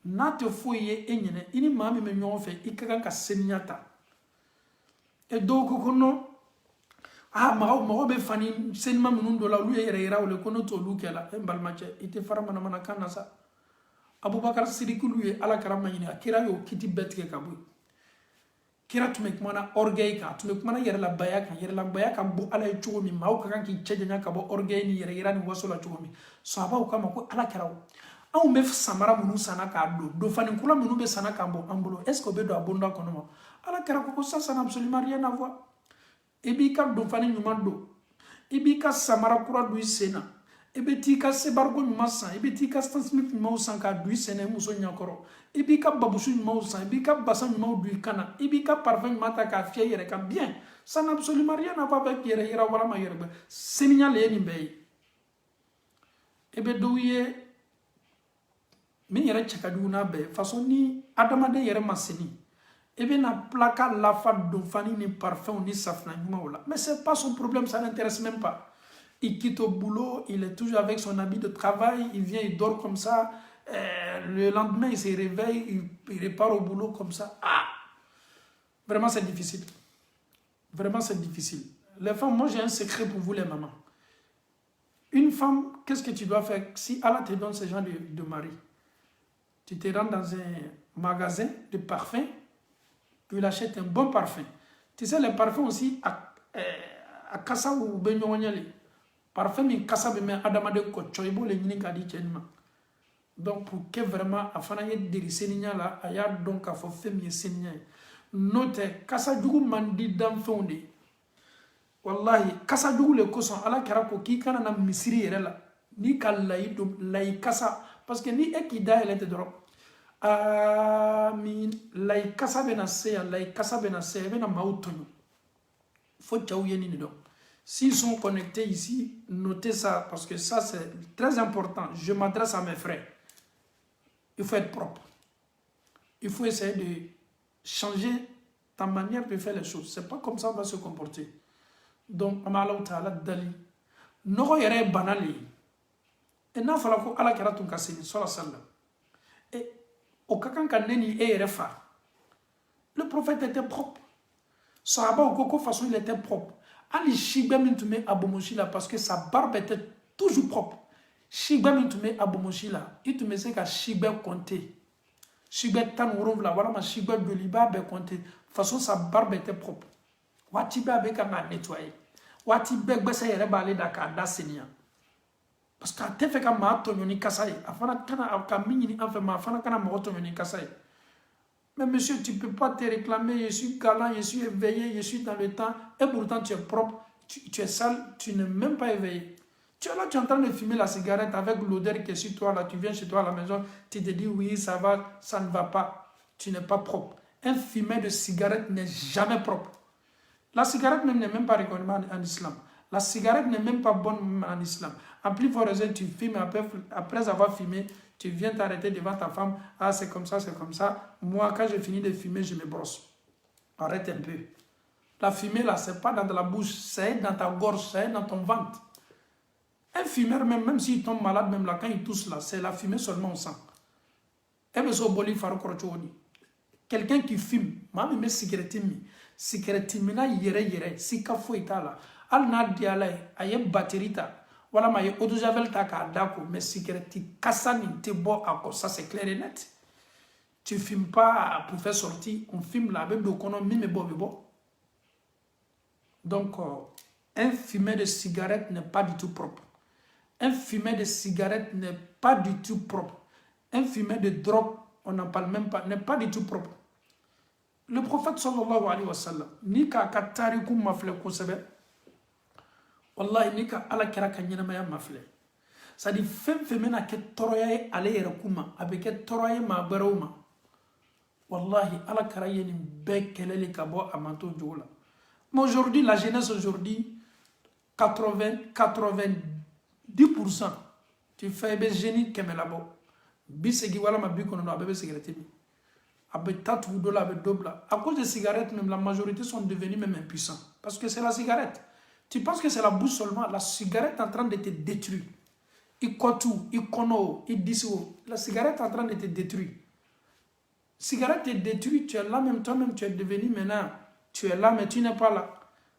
Na te faut y aller. Et ni mal, il faut y aller. Il faut y aller. Seignata. Et donc, non. Ah, mago be fani senma minun do la lu yere yera wala kono to lu kela en balmache ite faramana mana kana sa Abubakar Sidiku lu ye ala karama yini akira yo kiti betke kabu kira tumek mana orgueil ka tumek mana yere la baya ka bu ala chugo mi maw ka kan ki chejanya ka bo orgueil ni yere yera ni wasola chugo mi sahaba ko kama ko ala karawo aw me samara munu sana ka do fani kula munu be sana ka bo ambulo est ce que be do abunda kono mo ala kara ko ça n'a absolument rien à voir. Ebi ka do fani nyuma do ebi ka samara kura do isena ebe ti ka sebargo nyuma san ebe ti ka stansmith nyuma san ka do isena muso nyakoro ebi ka babusu nyuma san ebi ka basan nyuma do ikana ebi ka parfum nyuma ta ka fie yere ka bien ça n'a absolument rien à voir avec yere yera wala ma yere ba seminya le ni be ebe do ye mi yere chaka du na be façon ni adama de yere maseni et na plaka la fa do fani ni parfum ni safna là. Mais c'est pas son problème, ça n'intéresse même pas. Il quitte au boulot, il est toujours avec son habit de travail, il vient, il dort comme ça. Le lendemain, il se réveille, il repart au boulot comme ça. Ah! Vraiment, c'est difficile. Vraiment, c'est difficile. Les femmes, moi, j'ai un secret pour vous, les mamans. Une femme, qu'est-ce que tu dois faire si Allah te donne ce genre de mari? Tu te rends dans un magasin de parfums, tu l'achètes un bon parfum. Tu sais, les parfums aussi, à kasa ou benyonyali. Parfum, mais kasa be men adamade ko choibo le nyini kadi chenma. Donc, pour que vraiment, afin de dire seninya là, aya donc à faut faire mieux seninya. Note, kasa dugu mandi dam fonde. Wallahi, kasa dugu le koson, ala karako ki kana na misiri yere la. Ni kalai do lai kasa. Parce que ni ekida elle était drop. Amin lay kasa bena se bena mautonyo faut tchaouye ni do. S'ils sont connectés ici, notez ça parce que ça c'est très important. Je m'adresse à mes frères. Il faut être propre. Il faut essayer de changer ta manière de faire les choses. C'est pas comme ça on va se comporter. Donc amala ta'ala dali no yere banali et na fala ko ala karatu kasini sallallahu alaihi wasallam. Et au kakan kaneni e refa. Le prophète était propre. Sahaba au koko façon il était propre. Ali shigba mintume abomoshila parce que sa barbe était toujours propre. Shigba mintume abomoshila. Il te me sait qu'à shigba compter. Shigba tan la voilà ma shigba de liba be compter. Façon sa barbe était propre. Wati ba be ka nettoyer. Wati be gbesa yere ba le da ka da senia. Parce que tu fais comme ma tononi kasaï, afin kana mini enfin ma afin kana mo tononi kasaï. Mais monsieur, tu peux pas te réclamer, je suis galant, je suis éveillé, je suis dans le temps, et pourtant tu es propre, tu es sale, tu n'es même pas éveillé. Tu es là, tu es en train de fumer la cigarette avec l'odeur qui est sur toi, là, tu viens chez toi à la maison, tu te dis oui, ça va, ça ne va pas, tu n'es pas propre. Un fumeur de cigarette n'est jamais propre. La cigarette même n'est même pas reconnue en islam. La cigarette n'est même pas bonne en islam. En plus fort raison, tu fumes, après avoir fumé, tu viens t'arrêter devant ta femme. Ah, c'est comme ça, c'est comme ça. Moi, quand j'ai fini de fumer, je me brosse. Arrête un peu. La fumée, là, c'est pas dans la bouche, c'est dans ta gorge, c'est dans ton ventre. Un fumeur, même s'il tombe malade, même là, quand il tousse, là, c'est la fumée seulement au sang. Quelqu'un qui fume, même mes cigarettes, na yere, si kafo itala. Al na diala aye batterie ta wala ma ye eau de javel ta ka dako mais cigarette kassa ni te bo ako ça c'est clair et net. Tu fumes pas pour faire sortir, on fume là avec dokono mime bo. Donc un fumeur de cigarette n'est pas du tout propre. Un fumeur de cigarette n'est pas du tout propre. Un fumeur de drogue, on n'en parle même pas, n'est pas du tout propre. Le prophète sallallahu alayhi wa sallam ni ka katari kum mafle ko sebe wallahi ni ka ala kira ka ɲɛnamaya mafilɛ c'est à dire fɛn fɛn bɛna kɛ tɔɔrɔya ye ale yɛrɛ kuma a bɛ kɛ tɔɔrɔ ye maa wɛrɛw ma wallahi ala kira ye nin bɛɛ kɛlɛli ka bɔ a manto jogo la mais aujourd'hui la jeunesse aujourd'hui 90% tu fais bɛ jeune kɛmɛ labɔ 80 walama 90 a bɛɛ bɛ cigarette min a bɛ taa tugu dɔ la a bɛ dɔ bila à cause de cigarette même la majorité sont devenus même impuissants parce que c'est la cigarette. Tu penses que c'est la bouche seulement? La cigarette est en train de te détruire. Ikotu, ikono, idiso. La cigarette est en train de te détruire. Cigarette te détruit, tu es là, même toi-même, tu es devenu maintenant. Tu es là, mais tu n'es pas là.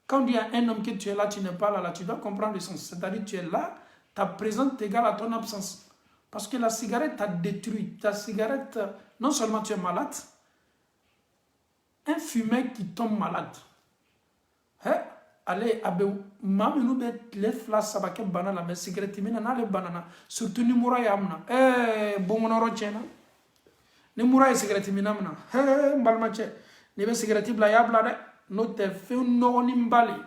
Quand on dit à un homme que tu es là, tu n'es pas là, là, tu dois comprendre le sens. C'est-à-dire tu es là, ta présence est égale à ton absence. Parce que la cigarette t'a détruit. Ta cigarette, non seulement tu es malade, un fumeur qui tombe malade. Hein? Allez, maman nous met les flasques ça va que banana mais cigarette mina na les banana surtout ni mura ya amna bon on rochena ni mura ya cigarette mina amna mbalma che ni be cigarette bla ya bla de no te fe no ni mbali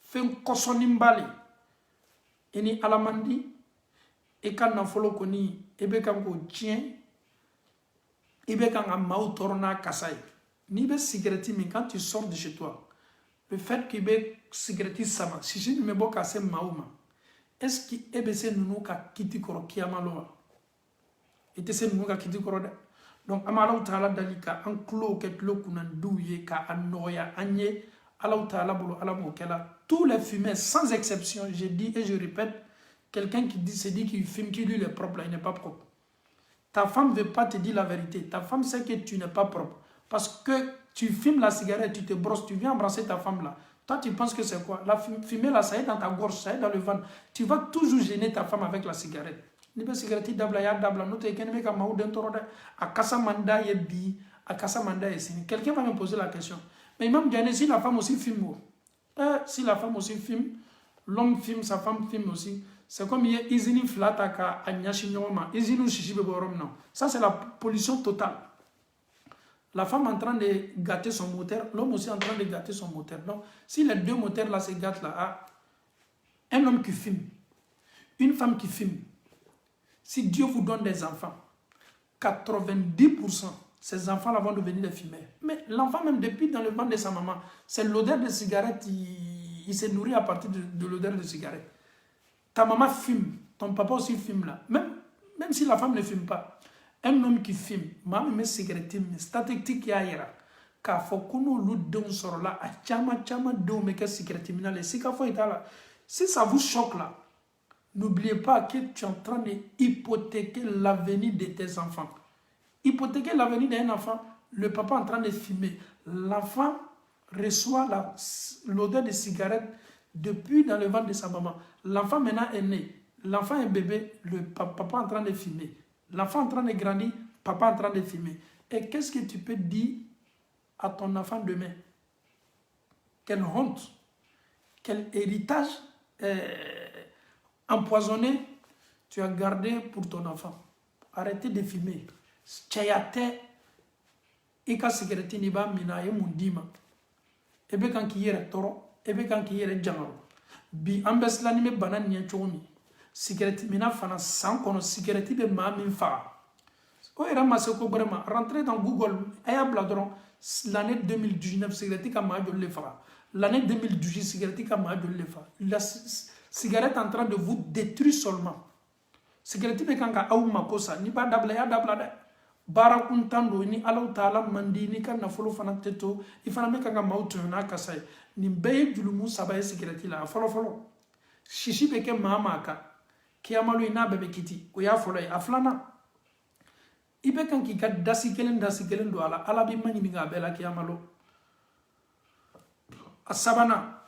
fe koso ni mbali ini alamandi e kan na folo ko ni e be kan ko chien e be kan am mau torna kasai ni be cigarette min quand tu sors de chez toi. Le fait que be cigarette sama si je me boka se mauma est-ce que ebc nous ka kiti koro kiamalo et se nous ka kiti koro de donc amala taala dalika en clo ket lokunan douye ka anoya anye Allah taala bolo ala mo kala tous les fumeurs sans exception je dis et je répète quelqu'un qui dit se dit qu'il fume qui lui est propre là, il n'est pas propre. Ta femme veut pas te dire la vérité, ta femme sait que tu n'es pas propre parce que tu fumes la cigarette, tu te brosses, tu viens embrasser ta femme là. Toi, tu penses que c'est quoi? La fumée là, ça est dans ta gorge, ça est dans le ventre. Tu vas toujours gêner ta femme avec la cigarette. Ni be cigarette dabla ya dabla, no te ken me ka maou den toro de akasa manda ye bi, akasa manda ye sini. Quelqu'un va me poser la question. Mais Imam Diané, si la femme aussi fume, si la femme aussi fume, l'homme fume, sa femme fume aussi. C'est comme il y a izini flata ka anyashi nyoma, izini shishi beborom non. Ça c'est la pollution totale. La femme en train de gâter son moteur, l'homme aussi en train de gâter son moteur. Donc, si les deux moteurs là se gâtent là, un homme qui fume, une femme qui fume, si Dieu vous donne des enfants, 90%, ces enfants là vont devenir des fumeurs. Mais l'enfant même depuis dans le ventre de sa maman, c'est l'odeur de cigarette, il se nourrit à partir de l'odeur de cigarette. Ta maman fume, ton papa aussi fume là, même si la femme ne fume pas. Un homme qui fume, maman met cigarette, statistique ya yera. Ka fokuno ludon soro la a chama do meke cigarette minale. Si ça vous choque là, n'oubliez pas que tu es en train d'hypothéquer l'avenir de tes enfants. Hypothéquer l'avenir d'un enfant, le papa est en train de fumer. L'enfant reçoit l'odeur de cigarette depuis dans le ventre de sa maman. L'enfant maintenant est né. L'enfant est bébé, le papa est en train de fumer. L'enfant en train de grandir, papa en train de fumer. Et qu'est-ce que tu peux dire à ton enfant demain? Quelle honte, quel héritage empoisonné tu as gardé pour ton enfant. Arrêtez de fumer. Tchayate, ika cigarette ni ba mina ye mundima. Ebe kan ki yere toro, ebe kan ki yere jangaro. Bi ambesla ni me banan ni chomi. Cigarette mina fana sans kono cigarette be ma min fa. O era maseko brema rentrer dans Google aya bladron l'année 2019 cigarette ka ma le fa. L'année 2018 cigarette ka ma le fa. La cigarette en train de vous détruire seulement. Cigarette be kanga aw makosa ni ba dabla ya dabla da. Bara kuntando ni Allah taala mandi ni kan na folo fana teto ifana me kanga mautu na kasai ni beye julumu sabaye cigarette la folo shishi be ke mama ka kiyamalo ina bebe kiti o ya folo ya aflana ibe kan ki ka dasi kelen do ala bi mani mi ga bela kiyamalo asabana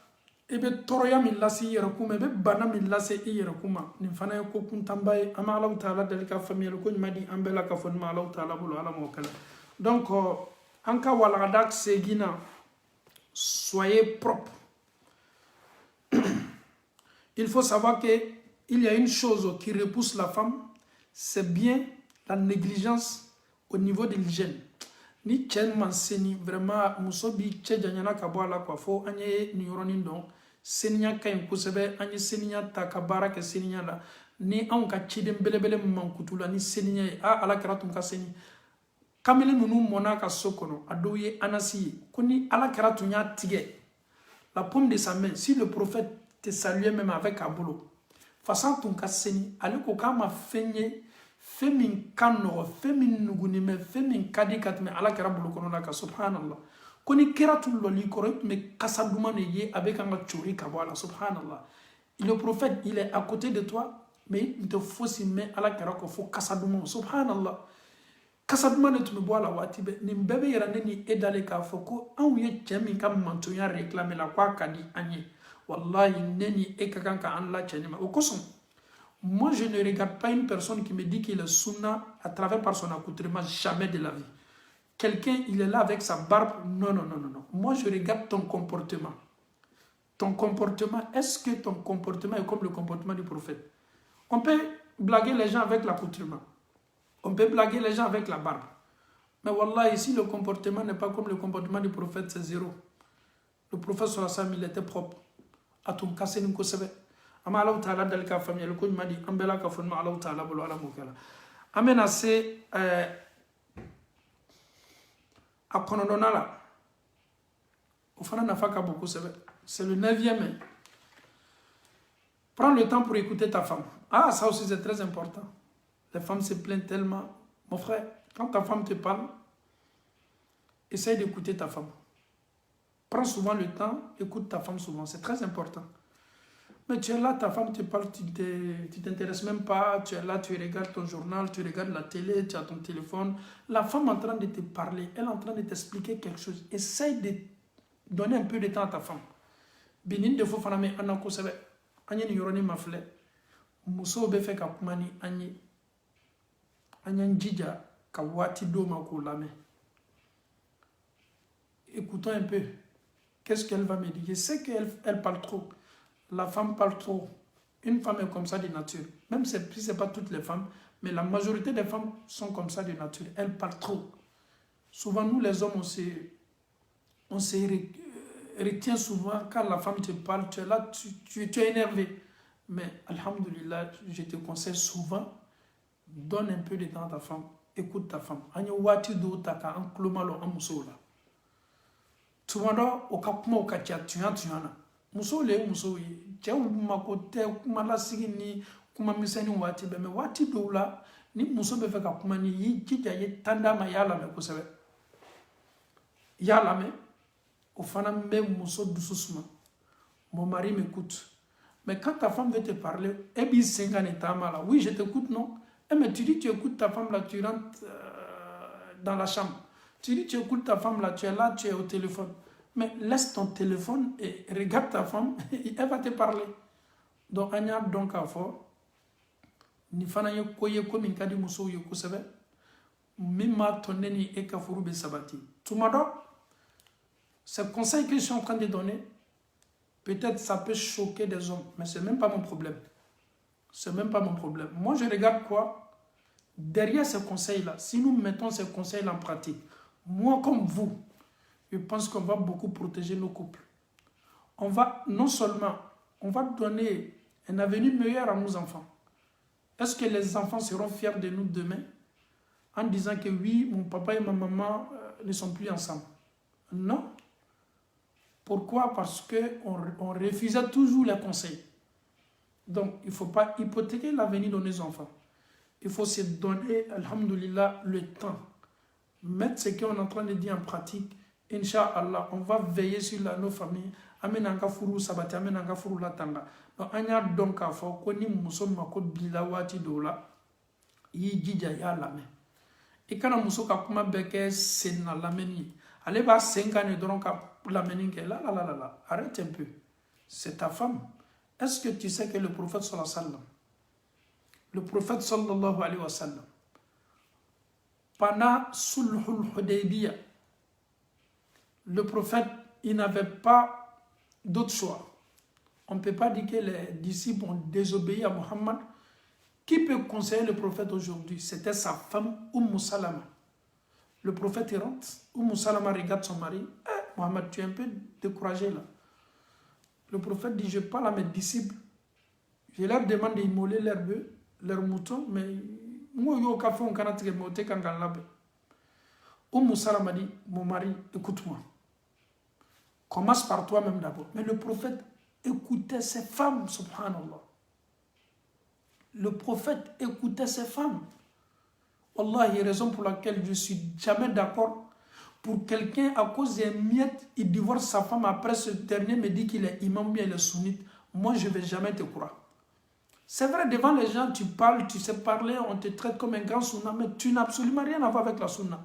ebe toroya min lasi yere kuma ebe bana min lasi yere kuma nin fana ko kuntambaye ama Allah taala dalika famille ko madi ambela ka fon ma Allah taala bulu ala mo kala donc anka wala dak segina soyez propre. Il faut savoir que il y a une chose qui repousse la femme, c'est bien la négligence au niveau de l'hygiène. Ni chen manseni vraiment musobi che janyana kabwa la kwa fo anye ni yoroni don seniya ka ɲi kosɛbɛ an ye seniya ta ka baara kɛ seniya la ni anw ka ciden belebele mankutu la ni seniya ye alakira tun ka seni kamalen ninnu mɔna ka so kɔnɔ a dɔw ye anasi ye ko ni alakira tun y'a tigɛ la paume de sa main si le prophète te saluait même avec a bolo fasa tun ka seni ale ko k'a ma fɛn ye fɛn min ka nɔgɔ fɛn min nugunimɛ fɛn min ka di ka tɛmɛ alakira bolo kɔnɔna kan subhanallah ko ni kira tun lɔli kɔrɔ i tun bɛ kasa duman de ye a bɛ kan ka cori ka bɔ a la subhanallah le prophète il est à côté de toi mais i tun tɛ fosi mɛn alakira kɔ fo kasa duman subhanallah kasa duman de tun bɛ bɔ a la waati bɛɛ nin bɛɛ bɛ yira ne ni e dalen k'a fɔ ko anw ye cɛ min ka mantonya réclamer la k'a ka di an ye wallahi ne ni e ka kan k'an lacɛ ne ma o kosɔn moi je ne regarde pas une personne qui me dit qu'il est sunna à travers par son accoutrement jamais de la vie. Quelqu'un il est là avec sa barbe, non. Moi je regarde ton comportement. Ton comportement, est-ce que ton comportement est comme le comportement du prophète? On peut blaguer les gens avec l'accoutrement. On peut blaguer les gens avec la barbe. Mais wallah, ici, le comportement n'est pas comme le comportement du prophète, c'est zéro. Le prophète, sallallahu alayhi wa sallam, il était propre. A ton cassé une kosebe. Ama Allah ta'ala dal ka famille, le coup m'a dit, ambela ka fonma Allah ta'ala bolo ala mokala. Amen assez à konondona la. Au fana n'a pas beaucoup sebe. C'est le 9e. Prends le temps pour écouter ta femme. Ah, ça aussi c'est très important. Les femmes se plaignent tellement. Mon frère, quand ta femme te parle, essaye d'écouter ta femme. Prends souvent le temps, écoute ta femme souvent. C'est très important. Mais tu es là, ta femme te parle, tu ne t'intéresses même pas. Tu es là, tu regardes ton journal, tu regardes la télé, tu as ton téléphone. La femme est en train de te parler, elle est en train de t'expliquer quelque chose. Essaye de donner un peu de temps à ta femme. Benin de fo fana me anako sebe. Anye ni yoroni mafle. Muso be fe ka kuma ni anye. Anye njija ka wati do ma ko lame. Écoutons un peu. Qu'est-ce qu'elle va me dire? Je sais qu'elle parle trop. La femme parle trop. Une femme est comme ça de nature. Même si ce n'est pas toutes les femmes, mais la majorité des femmes sont comme ça de nature. Elles parlent trop. Souvent, nous les hommes, on se retient souvent quand la femme te parle, tu es là, tu es énervé. Mais, alhamdulillah, je te conseille souvent, donne un peu de temps à ta femme, écoute ta femme. Souvent, au kapuma au katia, tu as. Muso le muso ye cɛw mako tɛ kuma lasigi ni kuma misɛnni waati bɛɛ mɛ waati dɔw la ni muso bɛ fɛ ka kuma ni y'i jija ye tan d'a ma i y'a lamɛn kosɛbɛ i y'a lamɛn o fana bɛ muso dusu suma mon mari m'écoute mais quand ta femme veut te parler e b'i sen ka nin taama la oui je t'écoute non mais tu dis tu écoutes ta femme là tu rentres dans la chambre tu dis tu écoutes ta femme là tu es là tu es au téléphone. Mais laisse ton téléphone et regarde ta femme, elle va te parler. Donc, il y a donc à fort. Ni fana ye koye ko min kadi muso ye kosɛbɛ min m'a to ne ni e ka furu bɛ sabati. Tuma dɔ, ces conseils que je suis en train de donner, peut-être ça peut choquer des hommes, mais ce n'est même pas mon problème. Ce n'est même pas mon problème. Moi, je regarde quoi? Derrière ces conseils-là, si nous mettons ces conseils-là en pratique, moi comme vous, je pense qu'on va beaucoup protéger nos couples. On va, non seulement, on va donner un avenir meilleur à nos enfants. Est-ce que les enfants seront fiers de nous demain en disant que oui, mon papa et ma maman ne sont plus ensemble? Non. Pourquoi? Parce qu'on refusait toujours les conseils. Donc, il ne faut pas hypothéquer l'avenir de nos enfants. Il faut se donner, alhamdulillah, le temps. Mettre ce qu'on est en train de dire en pratique. Inch'Allah, on va veiller sur nos familles. Amenanga furu sabati, amenanga furu latanga. Donc, on a donc à faire qu'on y muso mako bila wati dola, yi jija ya lame. Et quand on muso ka kuma beke senna lameni, allez va 5 ans et donc lameni ke la. Arrête un peu. C'est ta femme. Est-ce que tu sais que le prophète sallallahu alayhi wa sallam, le prophète sallallahu alayhi wa sallam, pendant Sulhul Hudaybiyah, le prophète, il n'avait pas d'autre choix. On ne peut pas dire que les disciples ont désobéi à Mohammed. Qui peut conseiller le prophète aujourd'hui? C'était sa femme, Salama. Le prophète rentre, Salama regarde son mari. Mohammed, tu es un peu découragé là. Le prophète dit, je parle à mes disciples, je leur demande d'immoler leurs bœufs, leurs moutons, mais moi, yo café, on can't get moté quand on l'a. Salama dit, mon mari, écoute-moi. Commence par toi-même d'abord. Mais le prophète écoutait ses femmes, subhanallah. Le prophète écoutait ses femmes. Wallah, il y a raison pour laquelle je ne suis jamais d'accord pour quelqu'un, à cause des miettes, il divorce sa femme, après ce dernier me dit qu'il est imam bien, il est sunnite. Moi, je ne vais jamais te croire. C'est vrai, devant les gens, tu parles, tu sais parler, on te traite comme un grand sunna, mais tu n'as absolument rien à voir avec la sunna.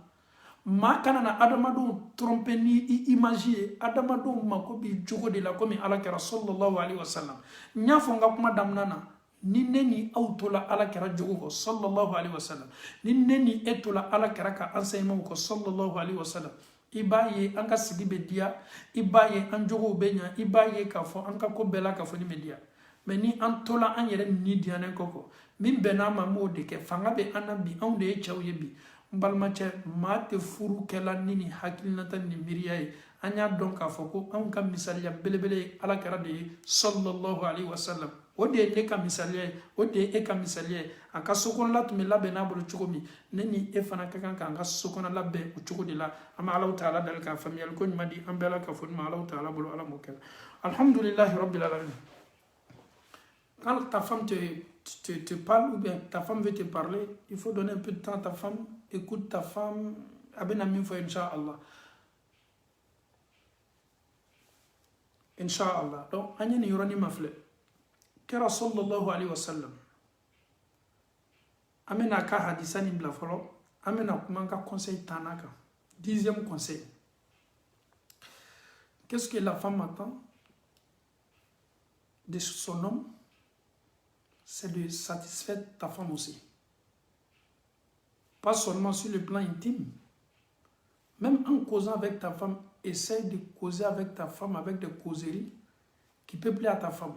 Ma kanana adamado tromper ni imaginer adamado makobi jogo de la comme alakara sallallahu alaihi wasallam nya fonga kuma damnana ni neni autola alakara jogo ko sallallahu alaihi wasallam ni neni etola alakara ka enseignement ko sallallahu alaihi wasallam ibaye anka sigibe dia ibaye an jogo benya ibaye ka fo anka ko bela ka fo ni media mais ni antola an yere ni dia nen koko min benama mode ke fanga be anabi on de chawye bi balmache mate furu kela nini hakilnata ni miriyaye anya donc a foko an ka misaliya belebele ala kara de sallallahu alaihi wasallam o de ne ka misaliya o de e ka misaliya aka sokon la tumi labe na bolo chugomi neni e fana ka kan ka sokon labe o chugodi la ama allah taala dal ka famiyal ko nyima di ambela ka fon ma allah taala bolo ala mokel alhamdulillah rabbil alamin. Quand ta femme te parle ou bien ta femme veut te parler, il faut donner un peu de temps à ta femme. Écoute ta femme. Abenami fo Inch'Allah. Inch'Allah. Donc, anya ni yorani mafle. Kera sallallahu alayhi wa sallam. Amena ka hadisani bla folo. Amena kumanka conseil tanaka. 10e conseil. Qu'est-ce que la femme attend de son homme? C'est de satisfaire ta femme aussi. Pas seulement sur le plan intime. Même en causant avec ta femme, essaye de causer avec ta femme avec des causeries qui peuvent plaire à ta femme.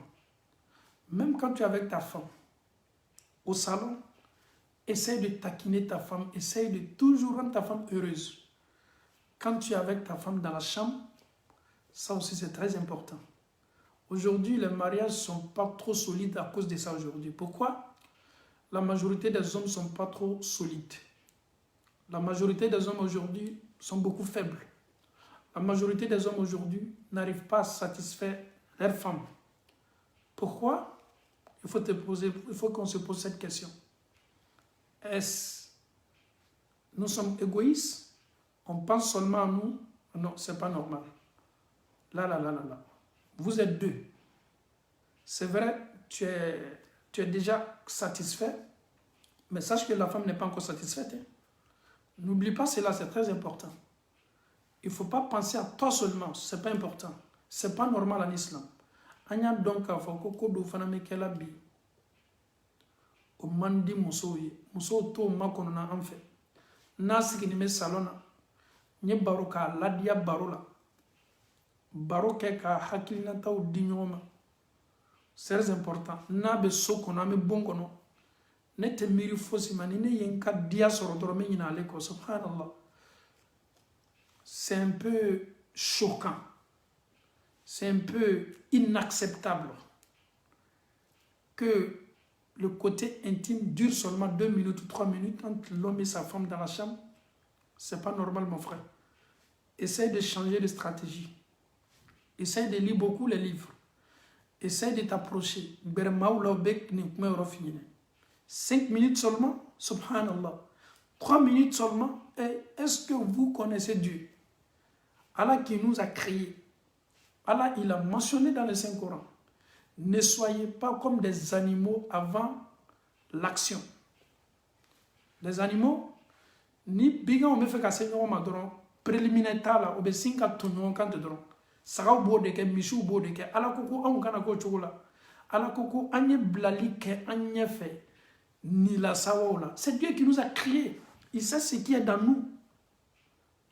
Même quand tu es avec ta femme au salon, essaye de taquiner ta femme, essaye de toujours rendre ta femme heureuse. Quand tu es avec ta femme dans la chambre, ça aussi c'est très important. Aujourd'hui, les mariages ne sont pas trop solides à cause de ça aujourd'hui. Pourquoi? La majorité des hommes ne sont pas trop solides. La majorité des hommes aujourd'hui sont beaucoup faibles. La majorité des hommes aujourd'hui n'arrivent pas à satisfaire leurs femmes. Pourquoi? Il faut qu'on se pose cette question. Est-ce nous sommes égoïstes? On pense seulement à nous? Non, ce n'est pas normal. Là. Vous êtes deux. C'est vrai, tu es déjà satisfait, mais sache que la femme n'est pas encore satisfaite. Hein. N'oublie pas cela, c'est très important. Il ne faut pas penser à toi seulement, ce n'est pas important. Ce n'est pas normal en islam. Anya donc a foko kodo fana me kela bi. O mandi muso to makono na anfe. Nasiki ni me salona. Nye baro ka ladia barola. Baro ke ka hakilina taw di ñoma. C'est très important. Na be soko na me bon kono. Ne te miri fosi mani ne yenka dia soro doro me ñina ale ko subhanallah. C'est un peu choquant. C'est un peu inacceptable que le côté intime dure seulement 2 minutes ou 3 minutes entre l'homme et sa femme dans la chambre. C'est pas normal, mon frère. Essaye de changer de stratégie. Essaye de lire beaucoup les livres. Essaye de t'approcher. 5 minutes seulement, subhanallah. 3 minutes seulement. Et est-ce que vous connaissez Dieu? Allah qui nous a créés. Allah, il a mentionné dans le Saint-Coran. Ne soyez pas comme des animaux avant l'action. Les animaux, ni bigan on me fait casser nos madrons préliminaire là, obe sinka tonyon quand de dron. Sara bode ke michu bode ke ala koko on kana ko chokola. Ala koko anye blali ke anye fait ni la sawola. C'est Dieu qui nous a créés. Il sait ce qui est dans nous.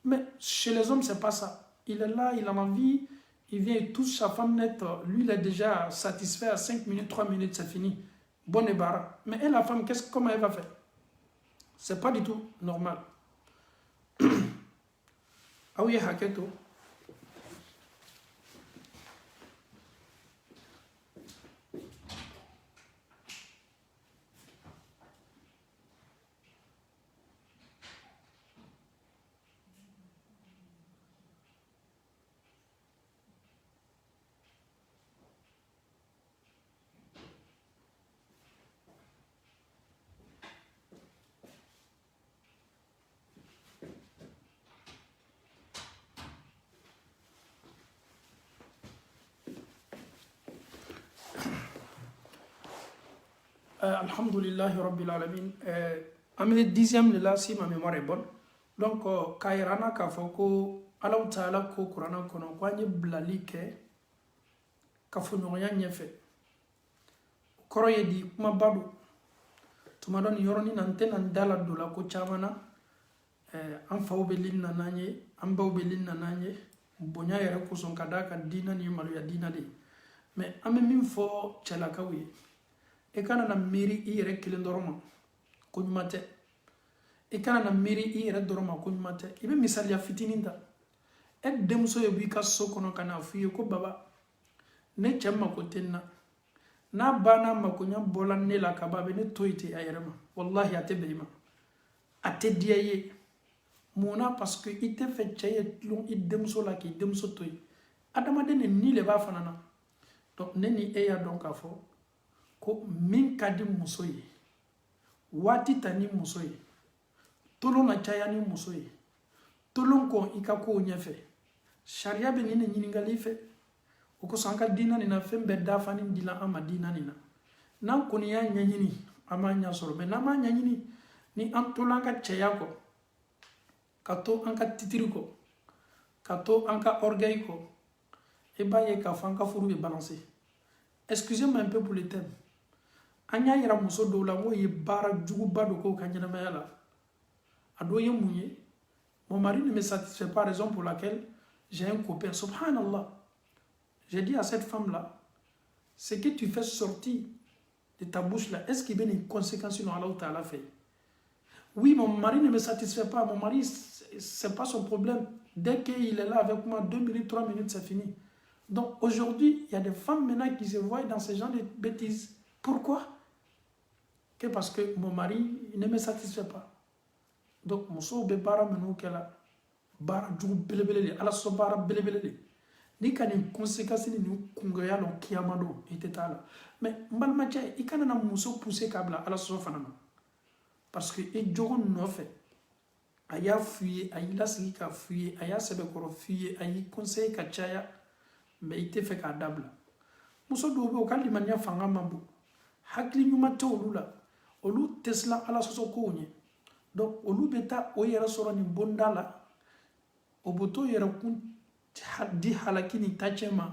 Mais chez les hommes, c'est pas ça. Il est là, il a envie. Il vient et touche sa femme nette. Lui, il est déjà satisfait à 5 minutes, 3 minutes, c'est fini. Bonne barre. Mais elle, la femme, comment elle va faire? C'est pas du tout normal. Ah oui, Haketo. Alhamdulillahi Rabbil Alamin. En 10e de là, si ma mémoire est bonne. Donc, Kairana Kafoko, Allah Ta'ala ko Kurana kono, kwa nye blali ke, kafonyonya nyefe. Koro ye di kuma badu. Tumadon yoroni nante nandala dola ko chamana. An faw be lin nananye, an baw be lin nananye. Bonya yere kuson kadaka dina ni malu ya dina de. Mais ame min fo chalakawi. E kana na miri i yere kilen doroma kunyumate. E kana na miri i yere doroma kunyumate. Ibe misali ya fitininda. E demso ye bika sokono kana fuye ko baba. Ne chemma ko tenna. Na bana makonya bola ne la kababe ne toite ayerema. Wallahi ate beima. Ate diaye. Mona parce que ite fait chaye long i demso la ki demso toy. Adama dene ni le ba fanana. Donc neni eya donc afo. Ko min kadi muso ye wati tani muso ye tolon na caya ni muso ye tolon ko ika ko nyefe sharia be ni nyingali fe o ko sanka dina ni na fembe dafa ni dila ama dina ni na nan ko ni ya nyanyini ama nya soro me na ma nyanyini ni an tolanka caya ko kato anka titiri ko kato anka orgueil ko e baye ka fanka furu be balancer. Excusez-moi un peu pour le thème. Anya yira muso do la mo ye bara jugu bado ko kanyana mayala ado ye munye mon mari ne me satisfait pas, raison pour laquelle j'ai un copain. Subhanallah, j'ai dit à cette femme là, ce que tu fais sortir de ta bouche là, est-ce qu'il y a une conséquence sur Allah Ta'ala fait? Oui, mon mari ne me satisfait pas, mon mari c'est pas son problème, dès qu'il est là avec moi 2 minutes 3 minutes c'est fini. Donc aujourd'hui il y a des femmes maintenant qui se voient dans ce genre de bêtises. Pourquoi? Que parce que mon mari ne me satisfait pas. Donc, muso be bara menu kela bara jugu belebelele ala so bara belebelele ni kan ni conséquence ni kungoya lo kiyamado itetala. Mais mbalma chay ikana na muso pousser kabla ala so fanana parce que e jogon no fait aya fuye ayila sigi ka fuye aya sebe koro fuye ayi conseil ka chaya mais ite fait ka dabla muso do be o kalli manya fanga mambu hakli nyuma tawlula olu tesla ala so ko nye. Donc olu beta o yera soro ni bondala oboto yera kun di halakini tachema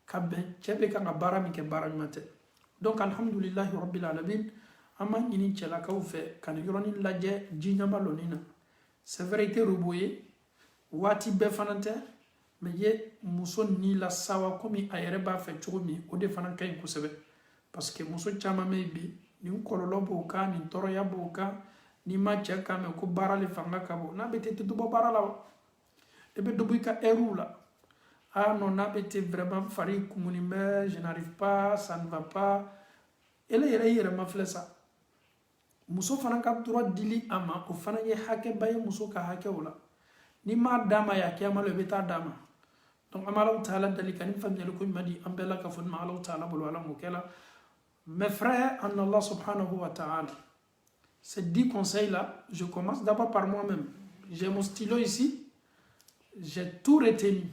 kabe chebe kanga bara mi ke bara mate. Donc alhamdulillah rabbil alamin ama nyini chela ka ufe kan yoroni laje jinyama lonina. C'est vrai que roboye wati be fanante mais ye muso ni la sawa komi ayere ba fe chumi o de fanan kay ko sebe parce que muso chama maybe ni kololo boka ni toroya boka ni ma cheka me ko bara le fanga kabo na bete to bo bara la e be dobu ka erula ah non na bete vraiment fari kumuni mais je n'arrive pas, ça ne va pas. Ele yere ma flesa muso fana ka droit dili ama o fana ye hake baye muso ka hake wala ni ma dama ya kiyama le beta dama. Donc amala taala dalika ni famille ko madi ambela ka fon ma Allah taala bol wala mo kala. Mes frères en Allah subhanahu wa ta'ala, ces 10 conseils-là, je commence d'abord par moi-même. J'ai mon stylo ici, j'ai tout retenu.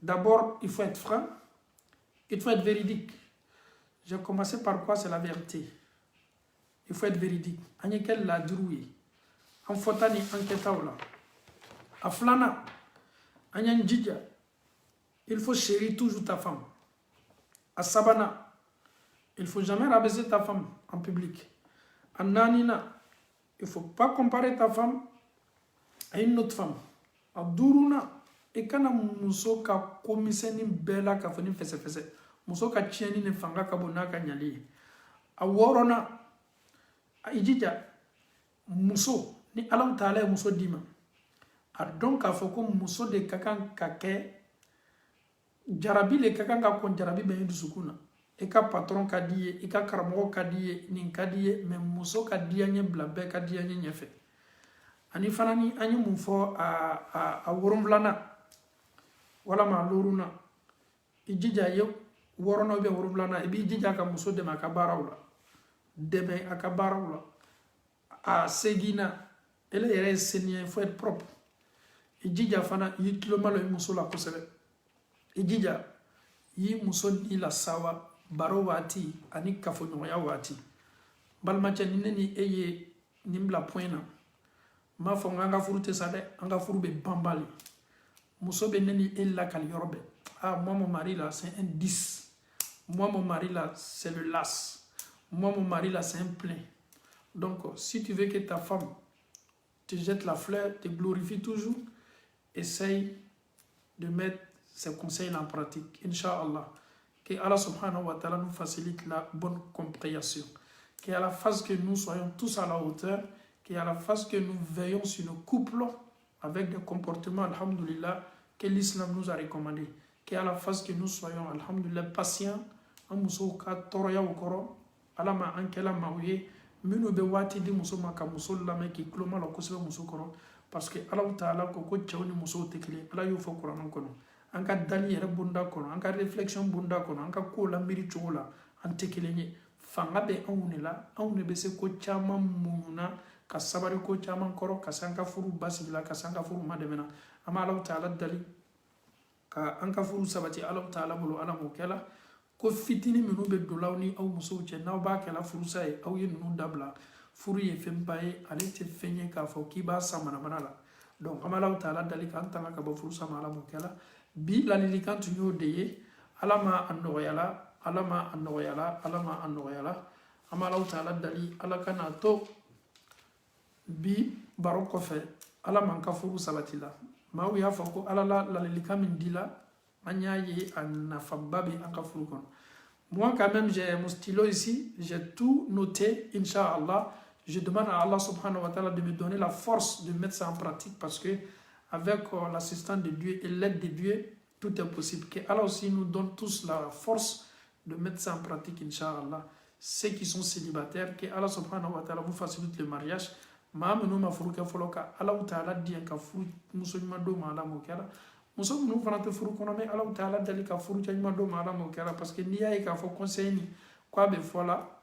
D'abord, il faut être franc, il faut être véridique. J'ai commencé par quoi? C'est la vérité. Il faut être véridique. Agnekel la drouille. En fotani enquêtaoula. A flana. Agnan djidja. Il faut chérir toujours ta femme. À sabana. Il ne faut jamais rabaisser ta femme en public. En nanina, il ne faut pas comparer ta femme à une autre femme. A duruna, et quand muso ka komiseni bela ka foni fese fese, muso ka tieni ne fanga ka bona ka nyali. A worona, a ijija, muso, ni Allah Ta'ala muso dima. A donc a foko muso de kakan kake, jarabi le kakan ka kon jarabi ben sukuna. Et ka patron ka diye, et ka karamo ka diye, nin ka diye, mais muso ka diye nye blabe ka diye nye nyefe. Ani fanani anyi mufo a worumblana, wala ma loruna. Ijija ye worona ube worumblana, ebi ijija ka muso deme akabara ula. Deme akabara ula. A segina, ele yere senye, il faut être propre. Ijija fana, yitloma lo muso la kosele. Ijija, yi muso ni la sawa, baro waati ani kafoɲɔgɔnya waati balimacɛ ni ne ni e ye nin bila point na m'a fɔ n ka furu tɛ sa dɛ an ka furu bɛ banbali muso bɛ ne ni e lakali yɔrɔ bɛɛ ah moi mon mari là c'est un 10 moi mon mari là c'est le las moi mon mari là c'est un plein donc si tu veux que ta femme te jette la fleur te glorifie toujours essaye de mettre ces conseils en pratique Inch'Allah. Que Allah subhanahu wa ta'ala nous facilite la bonne compréhension. Qu'Allah fasse que nous soyons tous à la hauteur. Qu'Allah fasse que nous veillons sur nos couples avec des comportements, alhamdulillah, que l'islam nous a recommandé. Qu'Allah fasse que nous soyons, alhamdulillah, patients. En muso ka toroya ukoro. Allah ma ankela maouye. Minu be wati di muso maka muso lame ki kloma la kosebe muso koro. Parce que Allah ta'ala koko tchawni muso tekele. Allah yu fo kuraman kono. An ka dali yɛrɛ bonda kɔnɔ an ka réflexion bonda kɔnɔ an ka ko la miiri cogo la an tɛ kelen ye fanga bɛ anw de la anw de bɛ se ko caman muɲu na ka sabari ko caman kɔrɔ ka se an ka furu basigi la ka se an ka furu madɛmɛ na an bɛ Alahu Taala dali ka an ka furu sabati Alahu Taala bolo Ala m'o kɛ la ko fitini minnu bɛ don aw ni aw musow cɛ n'aw b'a kɛla furusa ye aw ye ninnu dabila furu ye fɛnba ye ale tɛ fɛn ye k'a fɔ k'i b'a san manamana la donc an bɛ Alahu Taala dali k'an tanga ka bɔ furusa ma Ala m'o kɛ la bi ladilikan tun y'o de ye Ala ma a nɔgɔyala Ala ma a nɔgɔyala Ala ma a nɔgɔyala an bɛ Alahu Taala dali Ala ka n'a to bi baro kɔfɛ Ala m'an ka furu sabati la maaw y'a fɔ ko Ala la ladilikan min dila an y'a ye a nafaba bɛ an ka furu kɔnɔ moi quand même j'ai mon stylo ici j'ai tout noté Inch'Allah je demande à Allah subhanahu wa ta'ala de me donner la force de mettre ça en pratique parce que avec l'assistance de Dieu et l'aide de Dieu, tout est possible. Que Allah aussi nous donne tous la force de mettre ça en pratique, Inch'Allah. Ceux qui sont célibataires, que Allah subhanahu wa ta'ala vous facilite le mariage. Ma menu ma furu ke folo ka Allah ta'ala di ka furu muso nyuma do ma Allah mo kala. Muso menu fana te furu kono me Allah ta'ala dali ka furu nyuma do ma Allah mo kala parce que ni ya ka fo conseil ni quoi be fola.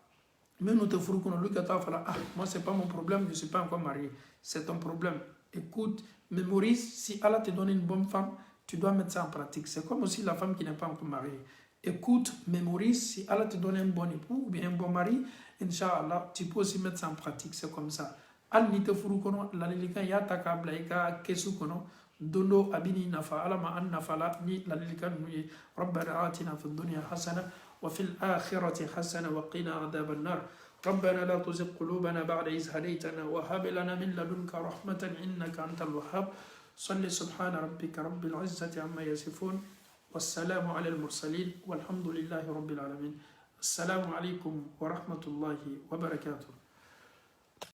Mais nous te furu kono lui ka ta fala ah moi c'est pas mon problème, je suis pas encore marié. C'est ton problème. Écoute, mémorise, si Allah te donne une bonne femme, tu dois mettre ça en pratique. C'est comme aussi la femme qui n'est pas encore mariée. Écoute, mémorise, si Allah te donne un bon époux ou bien un bon mari, Inch'Allah, tu peux aussi mettre ça en pratique. C'est comme ça. Al ni te furu kono, la lilikan ya taka blaika kesu kono, dondo abini nafa, ala ma an nafa la, ni la lilikan nuye, Rabbana atina fi dunya hasana, wa fil akhirati hasana, wa qina adab an-nar. ربنا لا تزغ قلوبنا بعد إذ هديتنا وهب لنا من لدنك رحمة إنك أنت الوهاب صل سبحان ربك رب العزة عما يصفون والسلام على المرسلين والحمد لله رب العالمين السلام عليكم ورحمة الله وبركاته